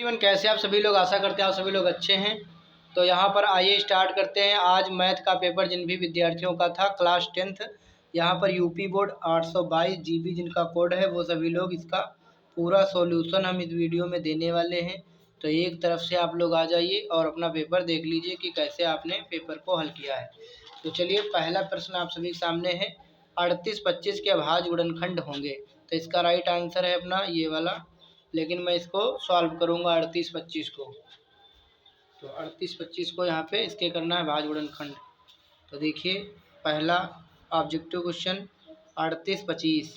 Everyone, कैसे आप सभी लोग? आशा करते हैं आप सभी लोग अच्छे हैं। तो यहाँ पर आइए स्टार्ट करते हैं। आज मैथ का पेपर जिन भी विद्यार्थियों का था क्लास 10th, यहाँ पर यूपी बोर्ड 822 GB जिनका कोड है, वो सभी लोग इसका पूरा सॉल्यूशन हम इस वीडियो में देने वाले हैं। तो एक तरफ से आप लोग आ जाइए और अपना पेपर देख लीजिए कि कैसे आपने पेपर को हल किया है। तो चलिए, पहला प्रश्न आप सभी के सामने है। 38 25 के अभाज्य गुणनखंड होंगे। तो इसका राइट आंसर है अपना ये वाला, लेकिन मैं इसको सॉल्व करूंगा 38 25 को। तो 38 25 को यहाँ पे इसके करना है भाज्य गुणनखंड। तो देखिए, पहला ऑब्जेक्टिव क्वेश्चन 38 25,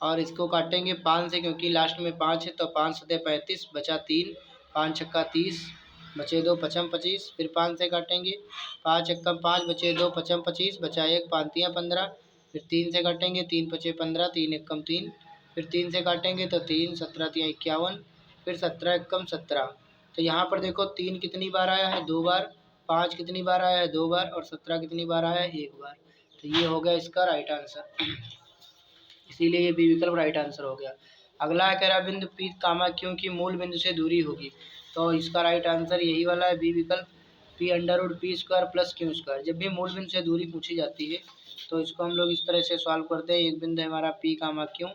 और इसको काटेंगे 5 से, क्योंकि लास्ट में 5 है। तो 5 सतह 35 बचा 3, 5 छक्का 30 बचे 2 पचम 25, फिर 5 से काटेंगे, 5 एकम 5 बचे 2 पचम 25 बचा 1 5 15, फिर 3 से काटेंगे, 3 पचे 15, 3 एकम 3, फिर 3 से काटेंगे तो 3 17 3 51, फिर 17 एकम 17। तो यहाँ पर देखो 3 कितनी बार आया है? 2 बार। 5 कितनी बार आया है? 2 बार। और 17 कितनी बार आया है? 1 बार। तो ये हो गया इसका राइट आंसर, इसीलिए ये बी विकल्प राइट आंसर हो गया। अगला है, कह रहा बिंदु पी कामा क्यों की मूल बिंदु से दूरी होगी। तो इसका राइट आंसर यही वाला है, बी विकल्प, P under root P square plus Q square. जब भी मूल बिंदु से दूरी पूछी जाती है तो इसको हम लोग इस तरह से सॉल्व करते हैं। एक बिंदु है हमारा पी कामा क्यों,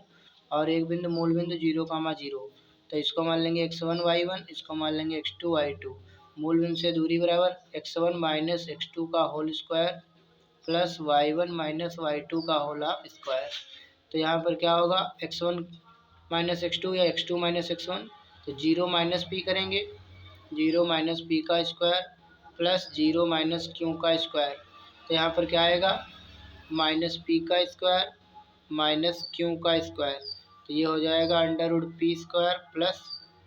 और एक बिंदु मूल बिंदु 0 कामा 0। तो इसको मान लेंगे x1 y1, इसको मान लेंगे x2 y2। मूल बिंदु से दूरी बराबर x1 माइनस x2 का whole square plus y1 minus y2 का होल हाफ स्क्वायर। तो यहाँ पर क्या होगा? x1 माइनस x2 या x2 माइनस x1। तो 0 माइनस पी करेंगे, 0 माइनस पी का स्क्वायर प्लस 0 माइनस क्यू का स्क्वायर। तो यहाँ पर क्या आएगा? माइनस पी का स्क्वायर माइनस क्यू का स्क्वायर। तो ये हो जाएगा under root P square plus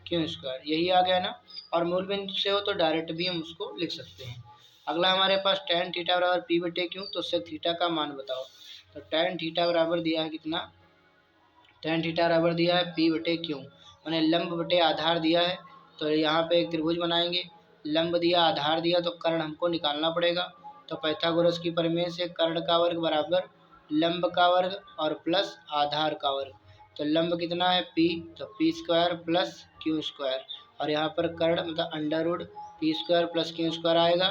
Q square. यही आ गया ना। और मूल बिंदु से हो तो डायरेक्ट भी हम उसको लिख सकते हैं। अगला हमारे पास tan थीटा बराबर पी बटे क्यू। तो sec थीटा का मान बताओ। तो tan थीटा बराबर दिया है कितना? tan थीटा बराबर दिया है पी बटे क्यू, मैंने लंब बटे आधार दिया है। तो यहाँ पे एक त्रिभुज बनाएंगे, लंब दिया आधार दिया, तो कर्ण हमको निकालना पड़ेगा। तो पाइथागोरस की प्रमेय से कर्ण का वर्ग बराबर लंब का वर्ग और प्लस आधार का वर्ग। तो लंब कितना है? पी, तो P square plus Q square, और यहाँ पर कर्ण मतलब under root P square plus Q square आएगा।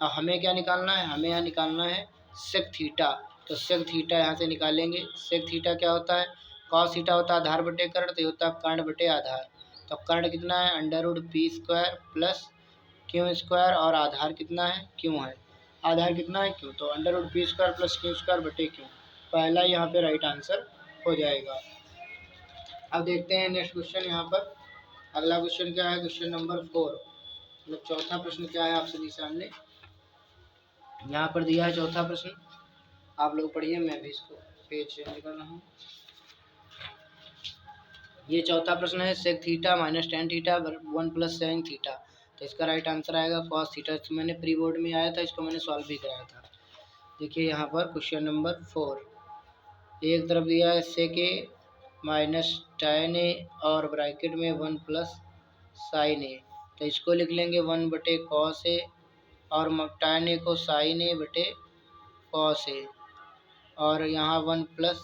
अब हमें क्या निकालना है? हमें यहाँ निकालना है सेक थीटा। तो सेक थीटा यहाँ से निकालेंगे। सेक थीटा क्या होता है? कॉस थीटा होता है आधार बटे कर्ण, तो ये होता है कर्ण बटे आधार। तो कर्ण कितना है? Under root P square plus Q square, और आधार कितना है? क्यू है। आधार कितना है? क्यू। तो under root P square plus Q square बटे क्यू, पहला यहाँ पे राइट आंसर हो जाएगा। अब देखते हैं नेक्स्ट क्वेश्चन। यहाँ पर अगला क्वेश्चन क्या है? क्वेश्चन नंबर 4, मतलब चौथा प्रश्न क्या है आप सभी सामने यहाँ पर दिया है। चौथा प्रश्न आप लोग पढ़िए, मैं भी इसको पेज चेंज कर रहा हूँ। ये चौथा प्रश्न है, sec theta minus tan theta 1 plus sec theta. तो इसका राइट आंसर आएगा कॉस थीटा। तो मैंने प्री बोर्ड में आया था, इसको मैंने सॉल्व भी कराया था। देखिए यहाँ पर क्वेश्चन नंबर 4, एक तरफ दिया है सेक ए माइनस tan ए और ब्रैकेट में 1 प्लस साइन ए। तो इसको लिख लेंगे 1 बटे कॉस ए, और tan ए को साइन ए बटे कॉस ए, और यहाँ 1 प्लस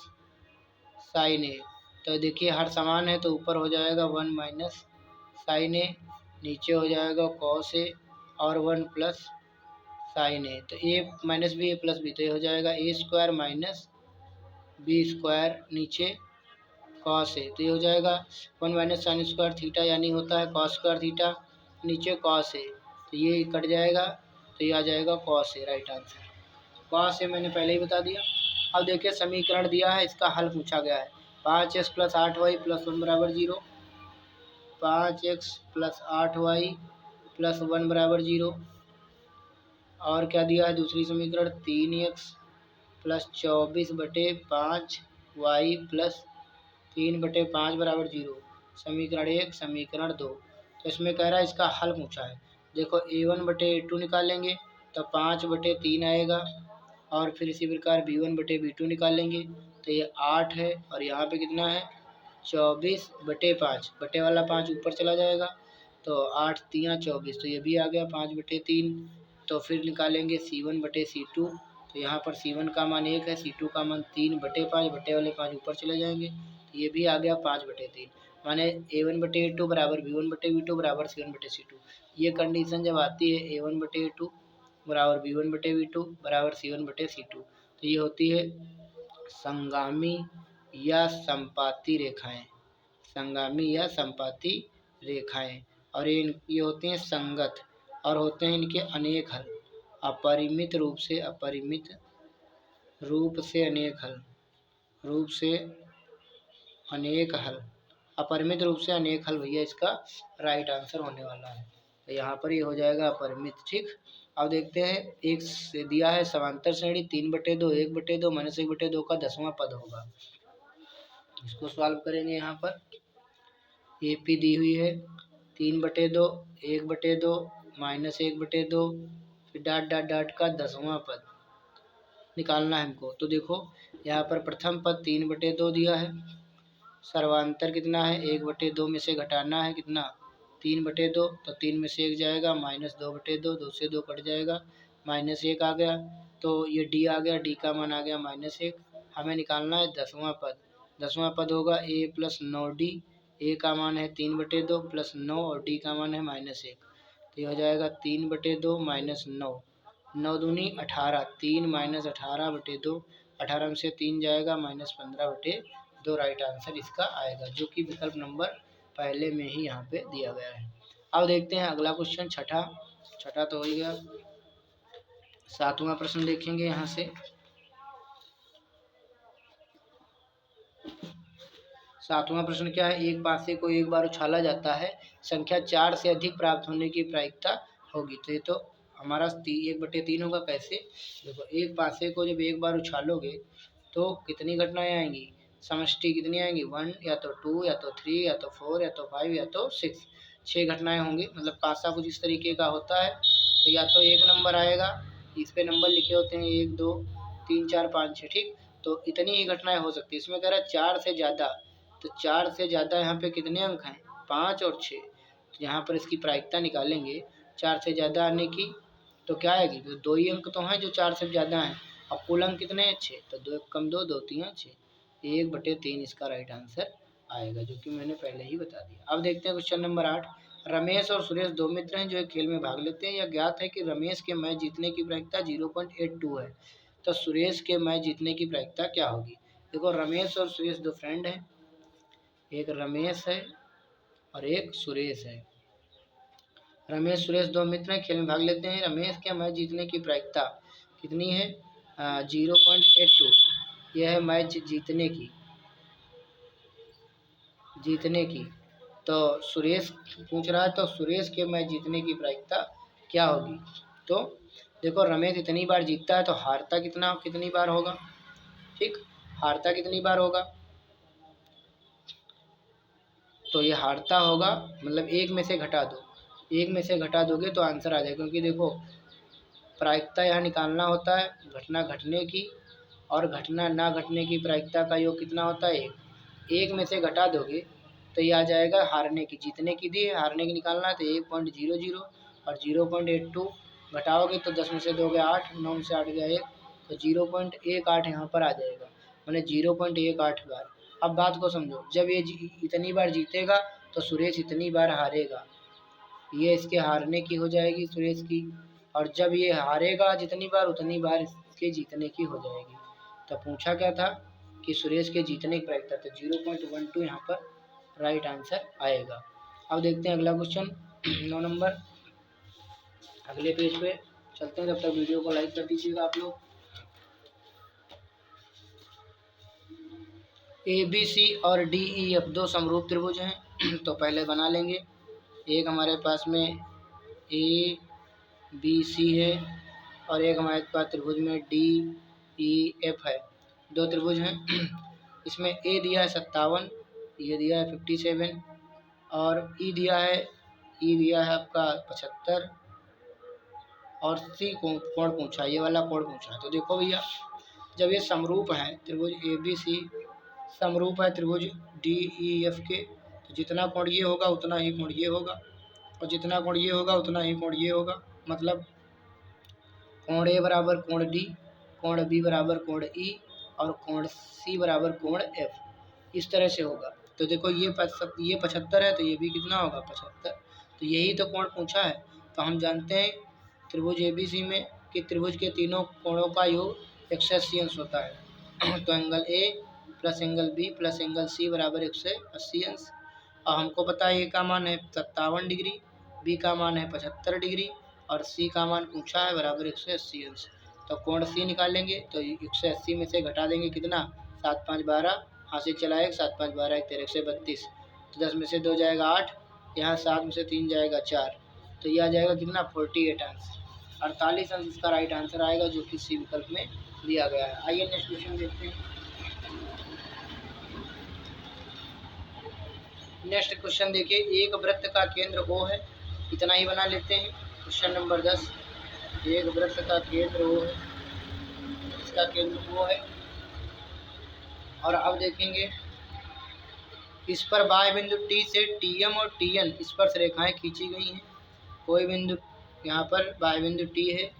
साइन ए। तो देखिए हर समान है, तो ऊपर हो जाएगा 1 माइनस साइन ए, नीचे हो जाएगा कॉस ए और 1 प्लस साइन ए। तो ए माइनस बी ए प्लस बी, तो ये हो जाएगा ए स्क्वायर माइनस बी स्क्वायर, नीचे कॉस ए। तो ये हो जाएगा 1 माइनस साइन स्क्वायर थीटा, यानी होता है कॉस स्क्वायर थीटा, नीचे कॉस ए। तो ये कट जाएगा, तो ये आ जाएगा cos A, right answer. Cos A मैंने पहले ही बता दिया। अब देखिए समीकरण दिया है, इसका हल पूछा गया है। 5x प्लस 8y प्लस 1 बराबर 0, 5x प्लस 8y प्लस 1 बराबर 0, और क्या दिया है दूसरी समीकरण? 3x प्लस 24 बटे 5y प्लस 3 बटे 5 बराबर 0। समीकरण 1, समीकरण 2। तो इसमें कह रहा है इसका हल पूछा है। देखो a1 बटे a2 निकालेंगे तो 5 बटे 3 आएगा, और फिर इसी प्रकार b1 बटे b2 निकालेंगे तो ये 8 है, और यहाँ पे कितना है? 24 बटे 5, बटे वाला 5 ऊपर चला जाएगा, तो 8 3 24, तो ये भी आ गया 5 बटे 3। तो फिर निकालेंगे c1 बटे c2, तो यहाँ पर c1 का मान 1 है, c2 का मान 3 बटे 5, बटे वाले 5 ऊपर चले जाएंगे, तो ये भी आ गया 5 बटे 3। माने A1/A2 बराबर B1/B2 बराबर C1/C2। ये कंडीशन जब आती है A1/A2 बराबर B1/B2 बराबर C1/C2, तो ये होती है संगामी या संपाती रेखाएं, संगामी या संपाती रेखाएं। और ये होती हैं संगत और होते हैं इनके अनेक हल, अपरिमित रूप से अनेक हल, अपरिमित रूप से अनेक हल भैया इसका राइट आंसर होने वाला है। तो यहाँ पर ये हो जाएगा अपरिमित। ठीक, अब देखते हैं, एक से दिया है समांतर श्रेणी 3/2 1/2 -1/2 का 10वां पद होगा। इसको सॉल्व करेंगे। यहाँ पर AP दी हुई है 3/2 1/2 -1/2 फिर डॉट डॉट डॉट का 10वां पद निकालना है हमको। तो देखो यहाँ पर प्रथम पद 3/2 दिया है, सर्वांतर कितना है 1/2 में से घटाना है कितना 3/2, तो 3 में से 1 जाएगा -2/2, 2 से 2 कट जाएगा, -1 आ गया, तो ये D आ गया, D का मान आ गया -1। हमें निकालना है 10वां पद। 10वां पद होगा A + 9D, A का मान है 3/2 + 9 और D का मान है -1, तो ये हो जाएगा 3/2 - 9, 9 दूनी 18, 3 - 18/2, 18 में से 3 जाएगा -15/2 राइट आंसर इसका आएगा, जो कि विकल्प नंबर पहले में ही यहाँ पे दिया गया है। अब देखते हैं अगला क्वेश्चन, छठा तो हो ही गया। 7वां प्रश्न देखेंगे यहाँ से। 7वां प्रश्न क्या है, एक पासे को एक बार उछाला जाता है, संख्या 4 से अधिक प्राप्त होने की प्रायिकता होगी। तो ये तो हमारा 1/3 होगा। कैसे, देखो एक पासे को जब एक बार उछालोगे तो कितनी घटनाएं आएंगी, समष्टि कितनी आएंगी, 1 या तो 2 या तो 3 या तो 4 या तो 5 या तो 6, 6 घटनाएं होंगी। मतलब पासा कुछ इस तरीके का होता है। तो या तो 1 नंबर आएगा, इस पे नंबर लिखे होते हैं 1 2 3 4 5 6, ठीक, तो इतनी ही घटनाएं हो सकती है। इसमें कह रहा है 4 से ज़्यादा, तो 4 से ज़्यादा यहाँ पे कितने अंक हैं, 5 और 6। तो यहाँ पर इसकी प्रायिकता निकालेंगे 4 से ज़्यादा आने की, तो क्या आएगी, तो 2 ही अंक तो हैं जो 4 से ज़्यादा हैं, और कुल अंक कितने हैं 6, तो 2 कम 2 2 3 6, 1/3 इसका राइट आंसर आएगा, जो कि मैंने पहले ही बता दिया। अब देखते हैं क्वेश्चन नंबर 8। रमेश और सुरेश 2 मित्र हैं जो एक खेल में भाग लेते हैं। यह ज्ञात है कि रमेश के मैच जीतने की प्रायिकता 0.82 है, तो सुरेश के मैच जीतने की प्रायिकता क्या होगी। देखो रमेश और सुरेश 2 फ्रेंड हैं, एक रमेश है और एक सुरेश है। रमेश सुरेश 2 मित्र हैं, खेल में भाग लेते हैं। रमेश के मैच जीतने की प्रायिकता कितनी है, 0.82। यह है मैच जीतने की। तो सुरेश पूछ रहा है, तो सुरेश के मैच जीतने की प्रायिकता क्या होगी। तो देखो रमेश इतनी बार जीतता है, तो हारता कितनी बार होगा, ठीक, हारता कितनी बार होगा, तो ये हारता होगा, मतलब 1 में से घटा दो, 1 में से घटा दोगे तो आंसर आ जाएगा। क्योंकि देखो प्रायिकता यहाँ निकालना होता है घटना घटने की और घटना ना घटने की प्रायिकता का योग कितना होता है 1, 1 में से घटा दोगे तो ये आ जाएगा हारने की, जीतने की दी है, हारने की निकालना है तो 1.00 और 0.82 घटाओगे तो 10 में से 2 गया 8, 9 में से 8 गया 1, तो 0.18 यहाँ पर आ जाएगा, मैंने 0.18 बार। अब बात को समझो, जब ये इतनी बार जीतेगा तो सुरेश इतनी बार हारेगा, ये इसके हारने की हो जाएगी सुरेश की, और जब ये हारेगा जितनी बार उतनी बार इसके जीतने की हो जाएगी। तो पूछा क्या था कि सुरेश के जीतने की प्रायिकता, तो 0.12 यहाँ पर राइट आंसर आएगा। अब देखते हैं अगला क्वेश्चन 9 नंबर, अगले पेज पे चलते हैं। तब तक वीडियो को लाइक कर दीजिएगा आप लोग। ABC और DEF 2 समरूप त्रिभुज हैं, तो पहले बना लेंगे। एक हमारे पास में ABC है और एक हमारे पास त्रिभुज में DEF है, 2 त्रिभुज हैं। इसमें A दिया है 57, ये दिया है 57 और E दिया है आपका 75 और C कोण पूछा, ये वाला कोण पूछा। तो देखो भैया जब ये समरूप है त्रिभुज ABC समरूप है त्रिभुज DEF के, तो जितना कोण ये होगा उतना ही कोण ये होगा और जितना कोण ये होगा उतना ही कोण ये होगा। मतलब कोण A बराबर कोण D, कोण B बराबर कोण E और कोण C बराबर कोण F, इस तरह से होगा। तो देखो ये 75 है, तो ये भी कितना होगा 75। तो यही तो कोण पूछा है। तो हम जानते हैं त्रिभुज ABC में कि त्रिभुज के तीनों कोणों का योग 180 अंश होता है। तो angle A plus angle B plus angle C बराबर 180 अंश। और हमको पता है A का मान है 57 डिग्री, B का मान है 75 डिग्री और C का मान पूछा है बराबर 180 अंश। तो कोण C निकालेंगे तो 180 में से घटा देंगे कितना, 7 5 12, हाथ चला 1, 7 5 12 1 13 132। तो 10 में से 2 जाएगा 8, यहाँ 7 में से 3 जाएगा 4, तो यह आ जाएगा कितना 48 अंश। 48 अंश इसका राइट आंसर आएगा, जो कि सी विकल्प में दिया गया है। आइए नेक्स्ट क्वेश्चन देखते हैं। नेक्स्ट क्वेश्चन देखिए, एक वृत्त का केंद्र O है, इतना ही बना लेते हैं। क्वेश्चन नंबर 10, एक वृत्त का केंद्र O है, इसका केंद्र O है। और अब देखेंगे इस पर बाह्य बिंदु T से TM और TN स्पर्श रेखाएं खींची गई हैं। कोई बिंदु यहाँ पर बाह्य बिंदु T है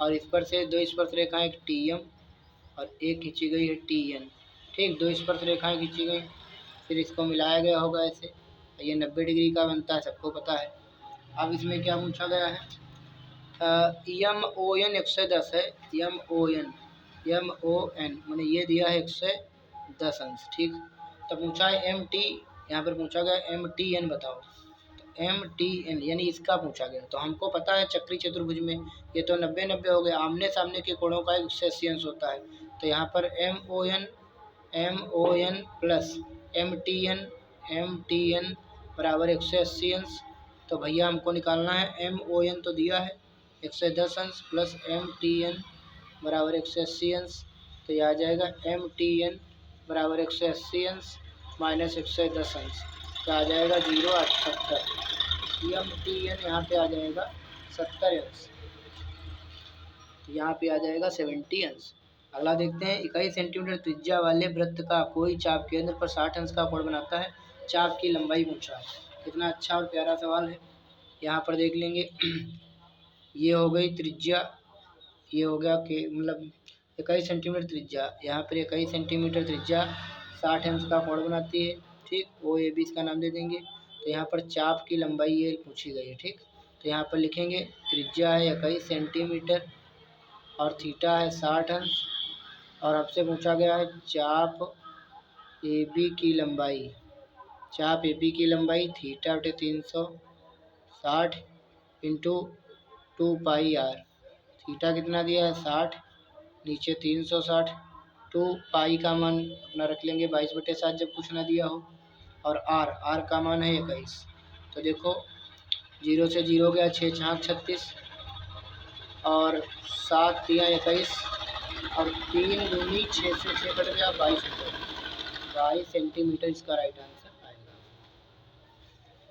और इस पर से दो स्पर्श रेखाएं, एक TM और एक खींची गई है TN। ठीक, दो स्पर्श रेखाएं खींची गई, फिर इसको मिलाया गया होगा ऐसे, ये 90 डिग्री का बनता है, सबको पता है। अब इसमें क्या पूछा गया है, MON 110 है, MON मैंने ये दिया है 110 अंश। ठीक, तो पूछा है MT, यहाँ पर पूछा गया MTN बताओ। तो MTN यानी इसका पूछा गया। तो हमको पता है चक्री चतुर्भुज में ये तो 90 90 हो गए, आमने सामने के कोणों का 180 अंश होता है। तो यहाँ पर MON प्लस MTN बराबर 180 अंश। तो भैया हमको निकालना है MON तो दिया है 110 अंश प्लस MTN बराबर 180 अंश। तो यह आ जाएगा MTN बराबर 180 अंश माइनस 110 अंश, तो आ जाएगा 0 8 70। MTN यहाँ पे आ जाएगा 70 अंश, यहाँ पे आ जाएगा 70 अंश। अगला देखते हैं, 21 सेंटीमीटर त्रिज्या वाले वृत्त का कोई चाप केंद्र पर 60 अंश का कोण बनाता है, चाप की लंबाई पूछा है। कितना अच्छा और प्यारा सवाल है। यहाँ पर देख लेंगे ये हो गई त्रिज्या, ये हो गया कि मतलब 21 सेंटीमीटर त्रिज्या, यहाँ पर 21 सेंटीमीटर त्रिज्या 60 अंश का कोण बनाती है। ठीक, OAB इसका नाम दे देंगे। तो यहाँ पर चाप की लंबाई ये पूछी गई है। ठीक, तो यहाँ पर लिखेंगे त्रिज्या है 21 सेंटीमीटर और थीटा है 60 अंश, और आपसे पूछा गया है चाप AB की लंबाई, चाप AB की लंबाई थीटा बटे 360 इंटू 2 पाई आर। थीटा कितना दिया है 60, नीचे 360, 2 पाई का मान अपना रख लेंगे 22/7 जब कुछ ना दिया हो, और आर का मान है 21। तो देखो 0 से 0 गया, 6 6 36 और 7 दिया 21 और 3 दूनी 6 से 6 कट गया 22 सेंटीमीटर इसका राइट आंसर आएगा।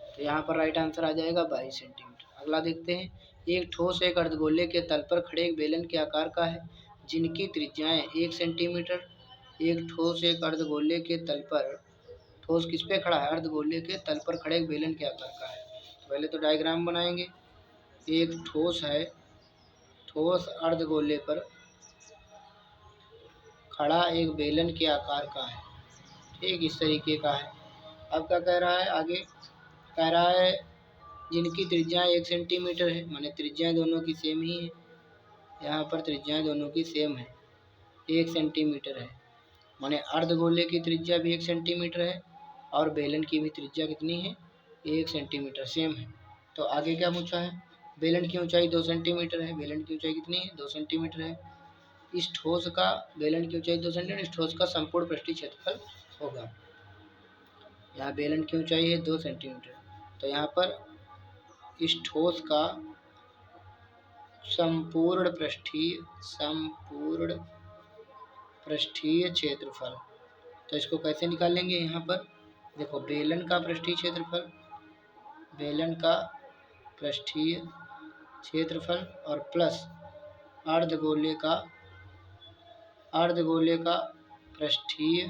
तो यहाँ पर राइट आंसर आ जाएगा 22 सेंटीमीटर। अगला देखते हैं, एक ठोस एक अर्धगोले के तल पर खड़े एक बेलन के आकार का है जिनकी त्रिज्याएं 1 सेंटीमीटर। एक ठोस एक अर्धगोले के तल पर, ठोस किस पे खड़ा है, अर्धगोले के तल पर खड़े एक बेलन के आकार का है। तो पहले तो डायग्राम बनाएंगे। एक ठोस है, ठोस अर्धगोले पर खड़ा एक बेलन के आकार का है। ठीक, इस तरीके का है। अब क्या कह रहा है आगे, कह रहा है जिनकी त्रिज्याएं 1 सेंटीमीटर है, माने त्रिज्याएं दोनों की सेम ही है। यहाँ पर त्रिज्याएं दोनों की सेम है, 1 सेंटीमीटर है, माने अर्धगोले की त्रिज्या भी 1 सेंटीमीटर है और बेलन की भी त्रिज्या कितनी है 1 सेंटीमीटर, सेम है। तो आगे क्या पूछा है, बेलन की ऊंचाई 2 सेंटीमीटर है, बेलन की ऊंचाई कितनी है 2 सेंटीमीटर है। इस ठोस का, बेलन की ऊंचाई 2 सेंटीमीटर, इस ठोस का संपूर्ण पृष्ठीय क्षेत्रफल होगा। यहाँ बेलन की ऊंचाई है 2 सेंटीमीटर, तो यहाँ पर इस ठोस का संपूर्ण पृष्ठीय क्षेत्रफल, तो इसको कैसे निकालेंगे। यहाँ पर देखो बेलन का पृष्ठीय क्षेत्रफल, बेलन का पृष्ठीय क्षेत्रफल और प्लस अर्धगोले का पृष्ठीय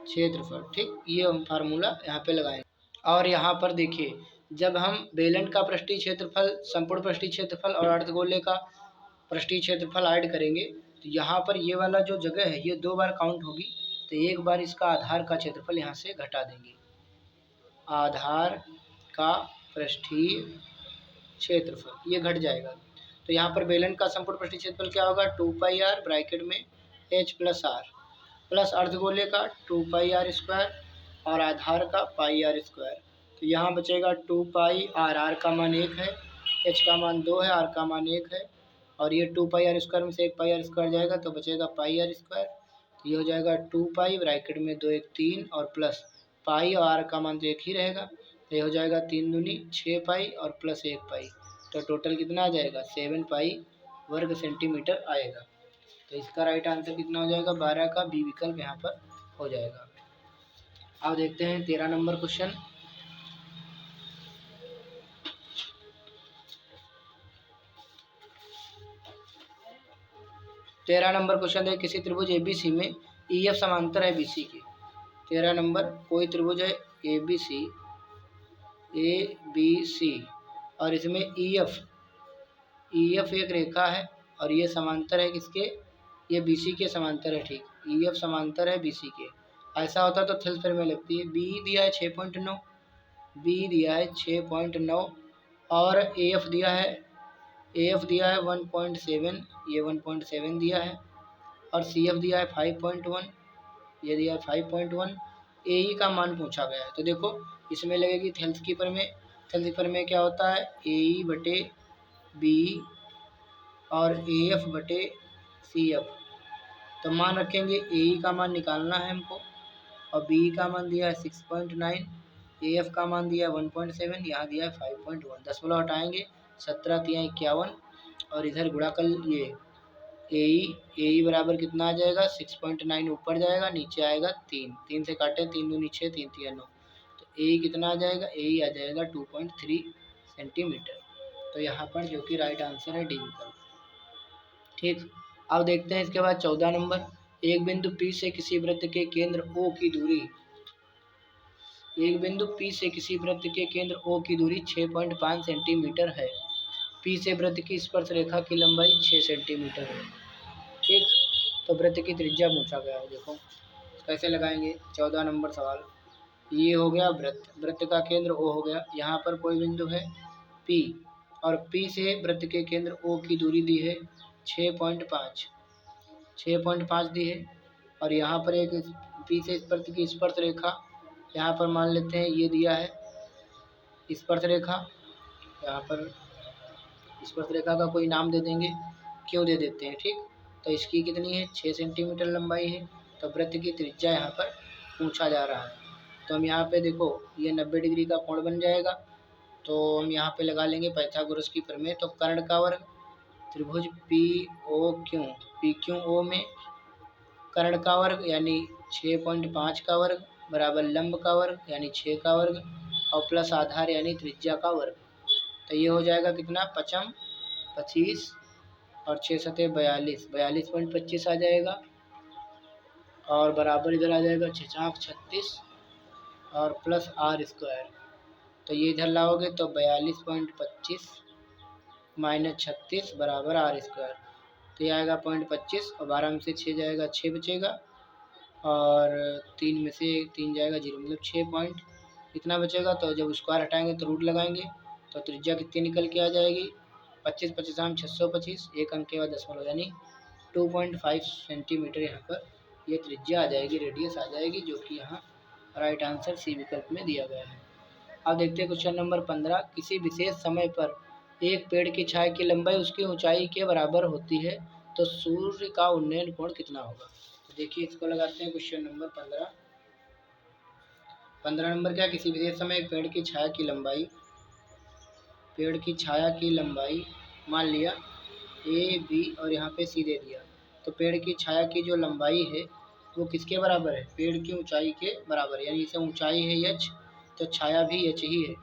क्षेत्रफल। ठीक, ये हम फार्मूला यहाँ पे लगाएंगे। और यहाँ पर देखिए, जब हम बेलन का पृष्ठीय क्षेत्रफल, संपूर्ण पृष्ठीय क्षेत्रफल और अर्धगोले का पृष्ठीय क्षेत्रफल ऐड करेंगे तो यहाँ पर ये वाला जो जगह है ये 2 बार काउंट होगी। तो एक बार इसका आधार का क्षेत्रफल यहाँ से घटा देंगे, आधार का पृष्ठीय क्षेत्रफल ये घट जाएगा। तो यहाँ पर बेलन का संपूर्ण पृष्ठीय क्षेत्रफल क्या होगा, 2πr ब्रैकेट में h प्लस आर प्लस अर्धगोले का 2πr² और आधार का πr²। तो यहाँ बचेगा 2πr, r का मान 1 है, h का मान 2 है, r का मान 1 है, और ये 2πr² में से एक πr² जाएगा तो बचेगा πr²। तो ये हो जाएगा 2π ब्रैकेट में 2 1 3 और प्लस पाई और r का मान तो एक ही रहेगा, तो ये हो जाएगा 3 दूनी 6π और प्लस 1π। तो टोटल कितना आ जाएगा, 7π वर्ग सेंटीमीटर आएगा। तो इसका राइट आंसर कितना हो जाएगा, 12 का बी विकल्प यहाँ पर हो जाएगा। अब देखते हैं 13 नंबर क्वेश्चन। तेरह नंबर क्वेश्चन है, किसी त्रिभुज ABC में EF समांतर है BC के। 13 नंबर, कोई त्रिभुज है ABC और इसमें EF एक रेखा है और ये समांतर है किसके, ये BC के समांतर है। ठीक, EF समांतर है BC के। ऐसा होता तो थेल्सफेर में लगती है। B दिया है 6.9, B दिया है 6.9 और AF दिया है 1.7, ये 1.7 दिया है, और CF दिया है 5.1, ये दिया है 5.1। AE का मान पूछा गया है। तो देखो इसमें लगेगी थेल्सकीपर में क्या होता है, AE बटे B और AF बटे CF। तो मान रखेंगे, AE का मान निकालना है हमको और BE का मान दिया है 6.9, AF का मान दिया है 1.7, यहाँ दिया है 5.1। दशमलव हटाएंगे, 17 तिया 51 और इधर गुणा कर ये AE बराबर कितना आ जाएगा, 6.9 ऊपर जाएगा, नीचे आएगा 3 से काटें, 3 दूनी 6, 3 तिया 9। तो AE कितना आ जाएगा, AE आ जाएगा 2.3 सेंटीमीटर। तो यहाँ पर जो कि राइट आंसर है डी विकल्प। ठीक, अब देखते हैं इसके बाद 14 नंबर, एक बिंदु P से किसी वृत्त के केंद्र O की दूरी, एक बिंदु P से किसी वृत्त के केंद्र O की दूरी 6.5 सेंटीमीटर है। P से वृत्त की स्पर्श रेखा की लंबाई 6 सेंटीमीटर है। ठीक, तो वृत्त की त्रिज्या पूछा गया है। देखो कैसे लगाएंगे, 14 नंबर सवाल, ये हो गया वृत्त का केंद्र O हो गया, यहाँ पर कोई बिंदु है P और P से वृत्त के केंद्र O की दूरी दी है 6.5 दी है, और यहाँ पर एक P से वृत्त की स्पर्श रेखा, यहाँ पर मान लेते हैं ये दिया है स्पर्श रेखा, यहाँ पर स्पर्श रेखा का कोई नाम दे देंगे, क्यों दे देते हैं। ठीक, तो इसकी कितनी है, 6 सेंटीमीटर लंबाई है। तो वृत्त की त्रिज्या यहाँ पर पूछा जा रहा है। तो हम यहाँ पे देखो ये 90 डिग्री का कोण बन जाएगा। तो हम यहाँ पे लगा लेंगे पाइथागोरस की प्रमेय। तो कर्ण का वर्ग त्रिभुज PQO में कर्ण का वर्ग यानी 6.5 का वर्ग बराबर लंब का वर्ग यानी 6 का वर्ग और प्लस आधार यानी त्रिज्या का वर्ग। तो ये हो जाएगा कितना, 25 और 6 सतह 42.25 आ जाएगा, और बराबर इधर आ जाएगा 6 36 और प्लस r²। तो ये इधर लाओगे तो 42.25 माइनस 36 बराबर r²। तो ये आएगा 0.25 और 12 में से 6 जाएगा 6 बचेगा, और 3 में से 3 जाएगा 0, मतलब 6 पॉइंट इतना बचेगा। तो जब स्क्वायर हटाएंगे तो रूट लगाएंगे, तो त्रिज्या कितनी निकल के आ जाएगी, 25 25 625, एक अंक के बाद दशमलव यानी 2.5 सेंटीमीटर यहाँ पर ये त्रिज्या आ जाएगी, रेडियस आ जाएगी, जो कि यहाँ राइट आंसर सी विकल्प में दिया गया है। अब देखते हैं क्वेश्चन नंबर 15, किसी विशेष समय पर एक पेड़ की छाया की लंबाई उसकी ऊंचाई के बराबर होती है तो सूर्य का उन्नयन कोण कितना होगा। तो देखिए इसको लगाते हैं क्वेश्चन नंबर 15 नंबर क्या, किसी विशेष समय एक पेड़ की छाया की लंबाई मान लिया A B और यहाँ पे C दे दिया। तो पेड़ की छाया की जो लंबाई है वो किसके बराबर है, पेड़ की ऊंचाई के बराबर, यानी इसे ऊंचाई है h तो छाया भी h ही है।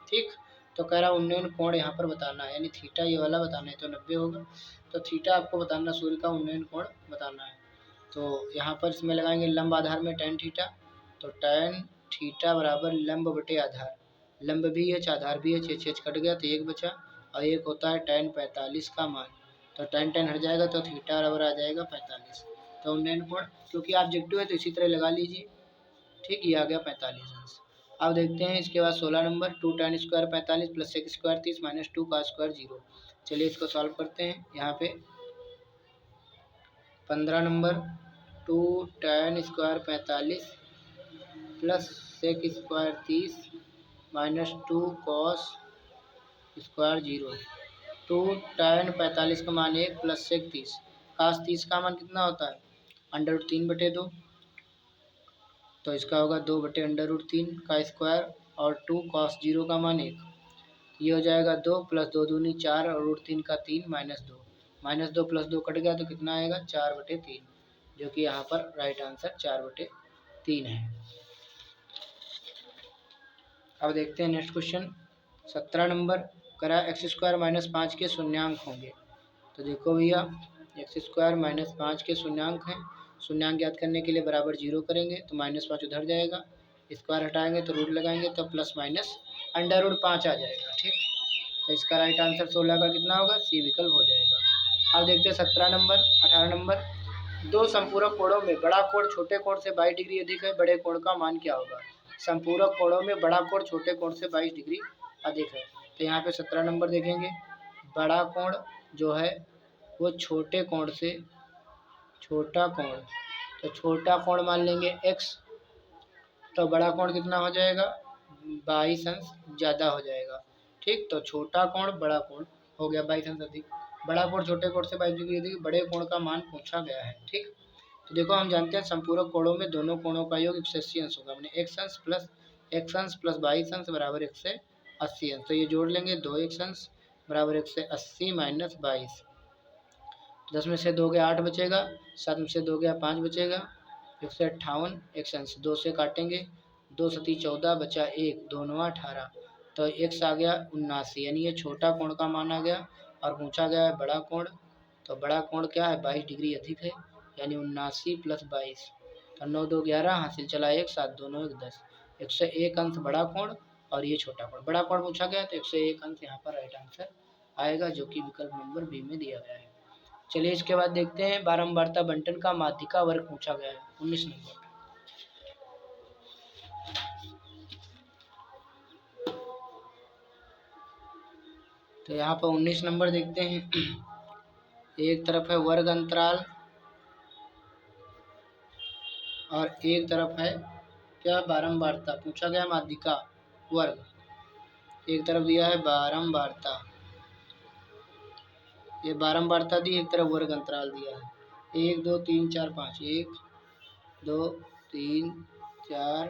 ठीक, तो कह रहा उन्नयन कोण यहाँ पर बताना है, यानी थीटा ये वाला बताना है, तो 90 होगा। तो थीटा आपको बताना, सूर्य का उन्नयन कोण बताना है। तो यहाँ पर इसमें लगाएंगे लंब आधार में tan थीटा, तो tan थीटा बराबर लंब बटे आधार, लंब भी h आधार भी h, h कट गया तो 1 बचा, और एक होता है tan 45 का मान। तो tan हट जाएगा तो थीटा बराबर आ जाएगा 45। तो उन्नयन कोण, क्योंकि ऑब्जेक्टिव है तो इसी तरह लगा लीजिए। ठीक, ये आ गया 45 आंसर। अब देखते हैं इसके बाद 16 number, 2 tan square 45 plus sec square 30 minus 2 का स्क्वायर 0। चलिए इसको सॉल्व करते हैं। यहाँ पे 15 number, 2 tan square 45 plus sec square 30 minus 2 cos square 0। 2 tan 45 का मान 1 प्लस सेक 30, कास 30 का मान कितना होता है, √3/2, तो इसका होगा 2/√3 का स्क्वायर, और 2 कॉस 0 का मान 1, ये हो जाएगा 2 प्लस 2 दूनी 4 और √3 का 3 माइनस 2 प्लस 2 कट गया तो कितना आएगा 4/3, जो कि यहाँ पर राइट आंसर 4/3 है। अब देखते हैं नेक्स्ट क्वेश्चन 17 नंबर, करा एक्स स्क्वायर माइनस 5 के शून्यांक होंगे। तो देखो भैया, एक्स स्क्वायर माइनस 5 के शून्यांक हैं, शून्यांक ज्ञात करने के लिए बराबर 0 करेंगे तो -5 उधर जाएगा, स्क्वायर हटाएंगे तो रूट लगाएंगे तो प्लस माइनस √5 आ जाएगा। ठीक, तो इसका राइट आंसर 16 का कितना होगा, सी विकल्प हो जाएगा। अब देखते हैं 17 नंबर, 18 नंबर, दो संपूरक कोणों में बड़ा कोण छोटे कोण से 22 डिग्री अधिक है, बड़े कोण का मान क्या होगा। संपूरक कोणों में बड़ा कोण छोटे कोण से 22 डिग्री अधिक है, तो यहाँ पे 17 नंबर देखेंगे, बड़ा कोण जो है वो छोटे कोण से, छोटा कोण, तो छोटा कोण मान लेंगे x, तो बड़ा कोण कितना हो जाएगा 22 अंश ज़्यादा हो जाएगा। ठीक, तो छोटा कोण बड़ा कोण हो गया 22 अंश अधिक, बड़ा कोण छोटे कोण से 22 डिग्री अधिक, बड़े कोण का मान पूछा गया है। ठीक, तो देखो हम जानते हैं संपूरक कोणों में दोनों कोणों का योग 180 अंश होगा, मैंने x अंश प्लस 22 अंश बराबर 180 अंश, तो ये जोड़ लेंगे 2x अंश बराबर 180 माइनस 22, 10 में से 2 गया 8 बचेगा, 7 में से 2 गया 5 बचेगा, 158 x अंश 2 से काटेंगे, 2 सती 14 बचा 1, 2 9 18, तो x आ गया 79, यानी ये छोटा कोण का मान आ गया, और पूछा गया है बड़ा कोण, तो बड़ा कोण क्या है 22 डिग्री अधिक है, यानी 79 प्लस 22, तो 9 2 11, हासिल चला 1, 7 2 9 1 10, 101 अंश बड़ा कोण और ये छोटा कोण, बड़ा कोण पूछा गया तो 101 अंश यहाँ पर राइट आंसर आएगा, जो कि विकल्प नंबर बी में दिया गया है। चलिए इसके बाद देखते हैं बारंबारता बंटन का माध्यिका वर्ग पूछा गया है 19 नंबर। तो यहाँ पर 19 नंबर देखते हैं, एक तरफ है वर्ग अंतराल और एक तरफ है क्या बारंबारता, पूछा गया माध्यिका वर्ग, एक तरफ दिया है बारंबारता, ये बारंबारता दी, एक तरफ वर्ग अंतराल दिया है, 1 2 3 4 5, 1 2 3 4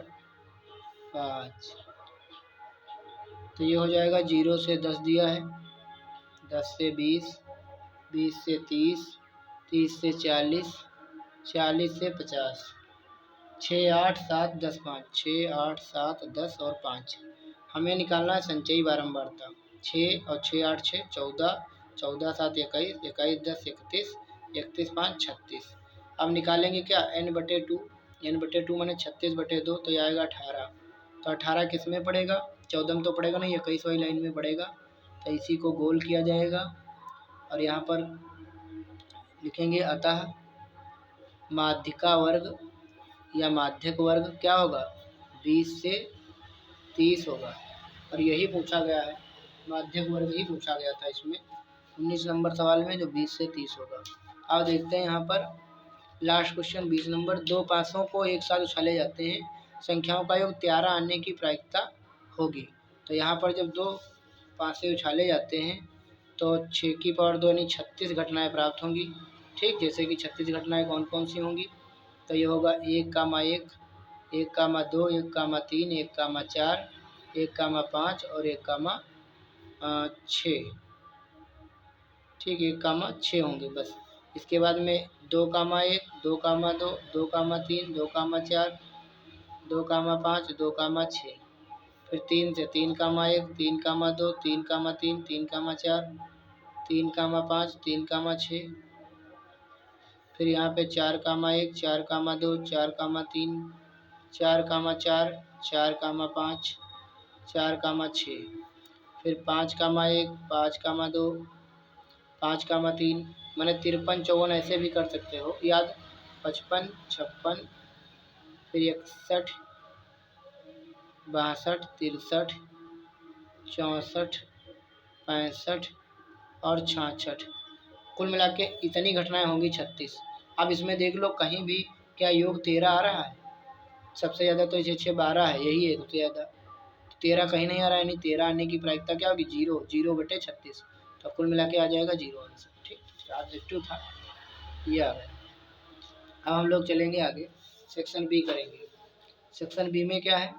5, तो ये हो जाएगा 0 से 10 दिया है, 10 से 20, 20 से 30, 30 से 40, 40 से 50, 6 8 7 10 5, 6 8 7 10 और 5, हमें निकालना है संचयी बारंबारता, 6 और 6 8 6 14, 14 7 21, 21 10 31, 31 5 36, अब निकालेंगे क्या n/2, n/2 मैंने 36/2, तो ये आएगा 18, तो 18 किस में पड़ेगा, 14 में तो पड़ेगा नहीं, 21वां लाइन में पड़ेगा, तो इसी को गोल किया जाएगा, और यहाँ पर लिखेंगे अतः माध्यिका वर्ग या माध्यक वर्ग क्या होगा 20 से 30 होगा, और यही पूछा गया है, माध्यक वर्ग ही पूछा गया था इसमें 19 नंबर सवाल में, जो 20 से 30 होगा। अब देखते हैं यहाँ पर लास्ट क्वेश्चन 20 नंबर, दो पासों को एक साथ उछाले जाते हैं, संख्याओं का योग 13 आने की प्रायिकता होगी। तो यहाँ पर जब दो पासे उछाले जाते हैं तो 6 की पावर 2 यानी 36 घटनाएँ प्राप्त होंगी। ठीक, जैसे कि 36 घटनाएँ कौन कौन सी होंगी, तो ये होगा 1,1, 1,2, 1,3, 1,4, 1,5 और 1,6। ठीक, 1,6 होंगे बस। इसके बाद में 2,1, 2,2, 2,3, 2,4, 2,5, 2,6, फिर 3 से 3,1, 3,2, 3,3, 3,4, 3,5, 3,6, फिर यहाँ पे 4,1, 4,2, 4,3, 4,4, 4,5, 4,6, फिर 5,1, 5,2, 5,3, मैंने 53 54 ऐसे भी कर सकते हो याद, 55, 56, फिर 61, 62, 63, 64, 65 और 66। कुल मिला के इतनी घटनाएं होंगी 36। अब इसमें देख लो कहीं भी क्या योग 13 आ रहा है? सबसे ज़्यादा तो इसे 6 12 है, यही है सबसे ज़्यादा। 13 कहीं नहीं आ रहा है, यानी 13 आने की प्रायिकता क्या होगी? 0, 0/36। तो कुल मिला के आ जाएगा 0 आंसर। ठीक, ऑब्जेक्टिव था, ये आ गया। अब हम लोग चलेंगे आगे, सेक्शन बी करेंगे। सेक्शन बी में क्या है?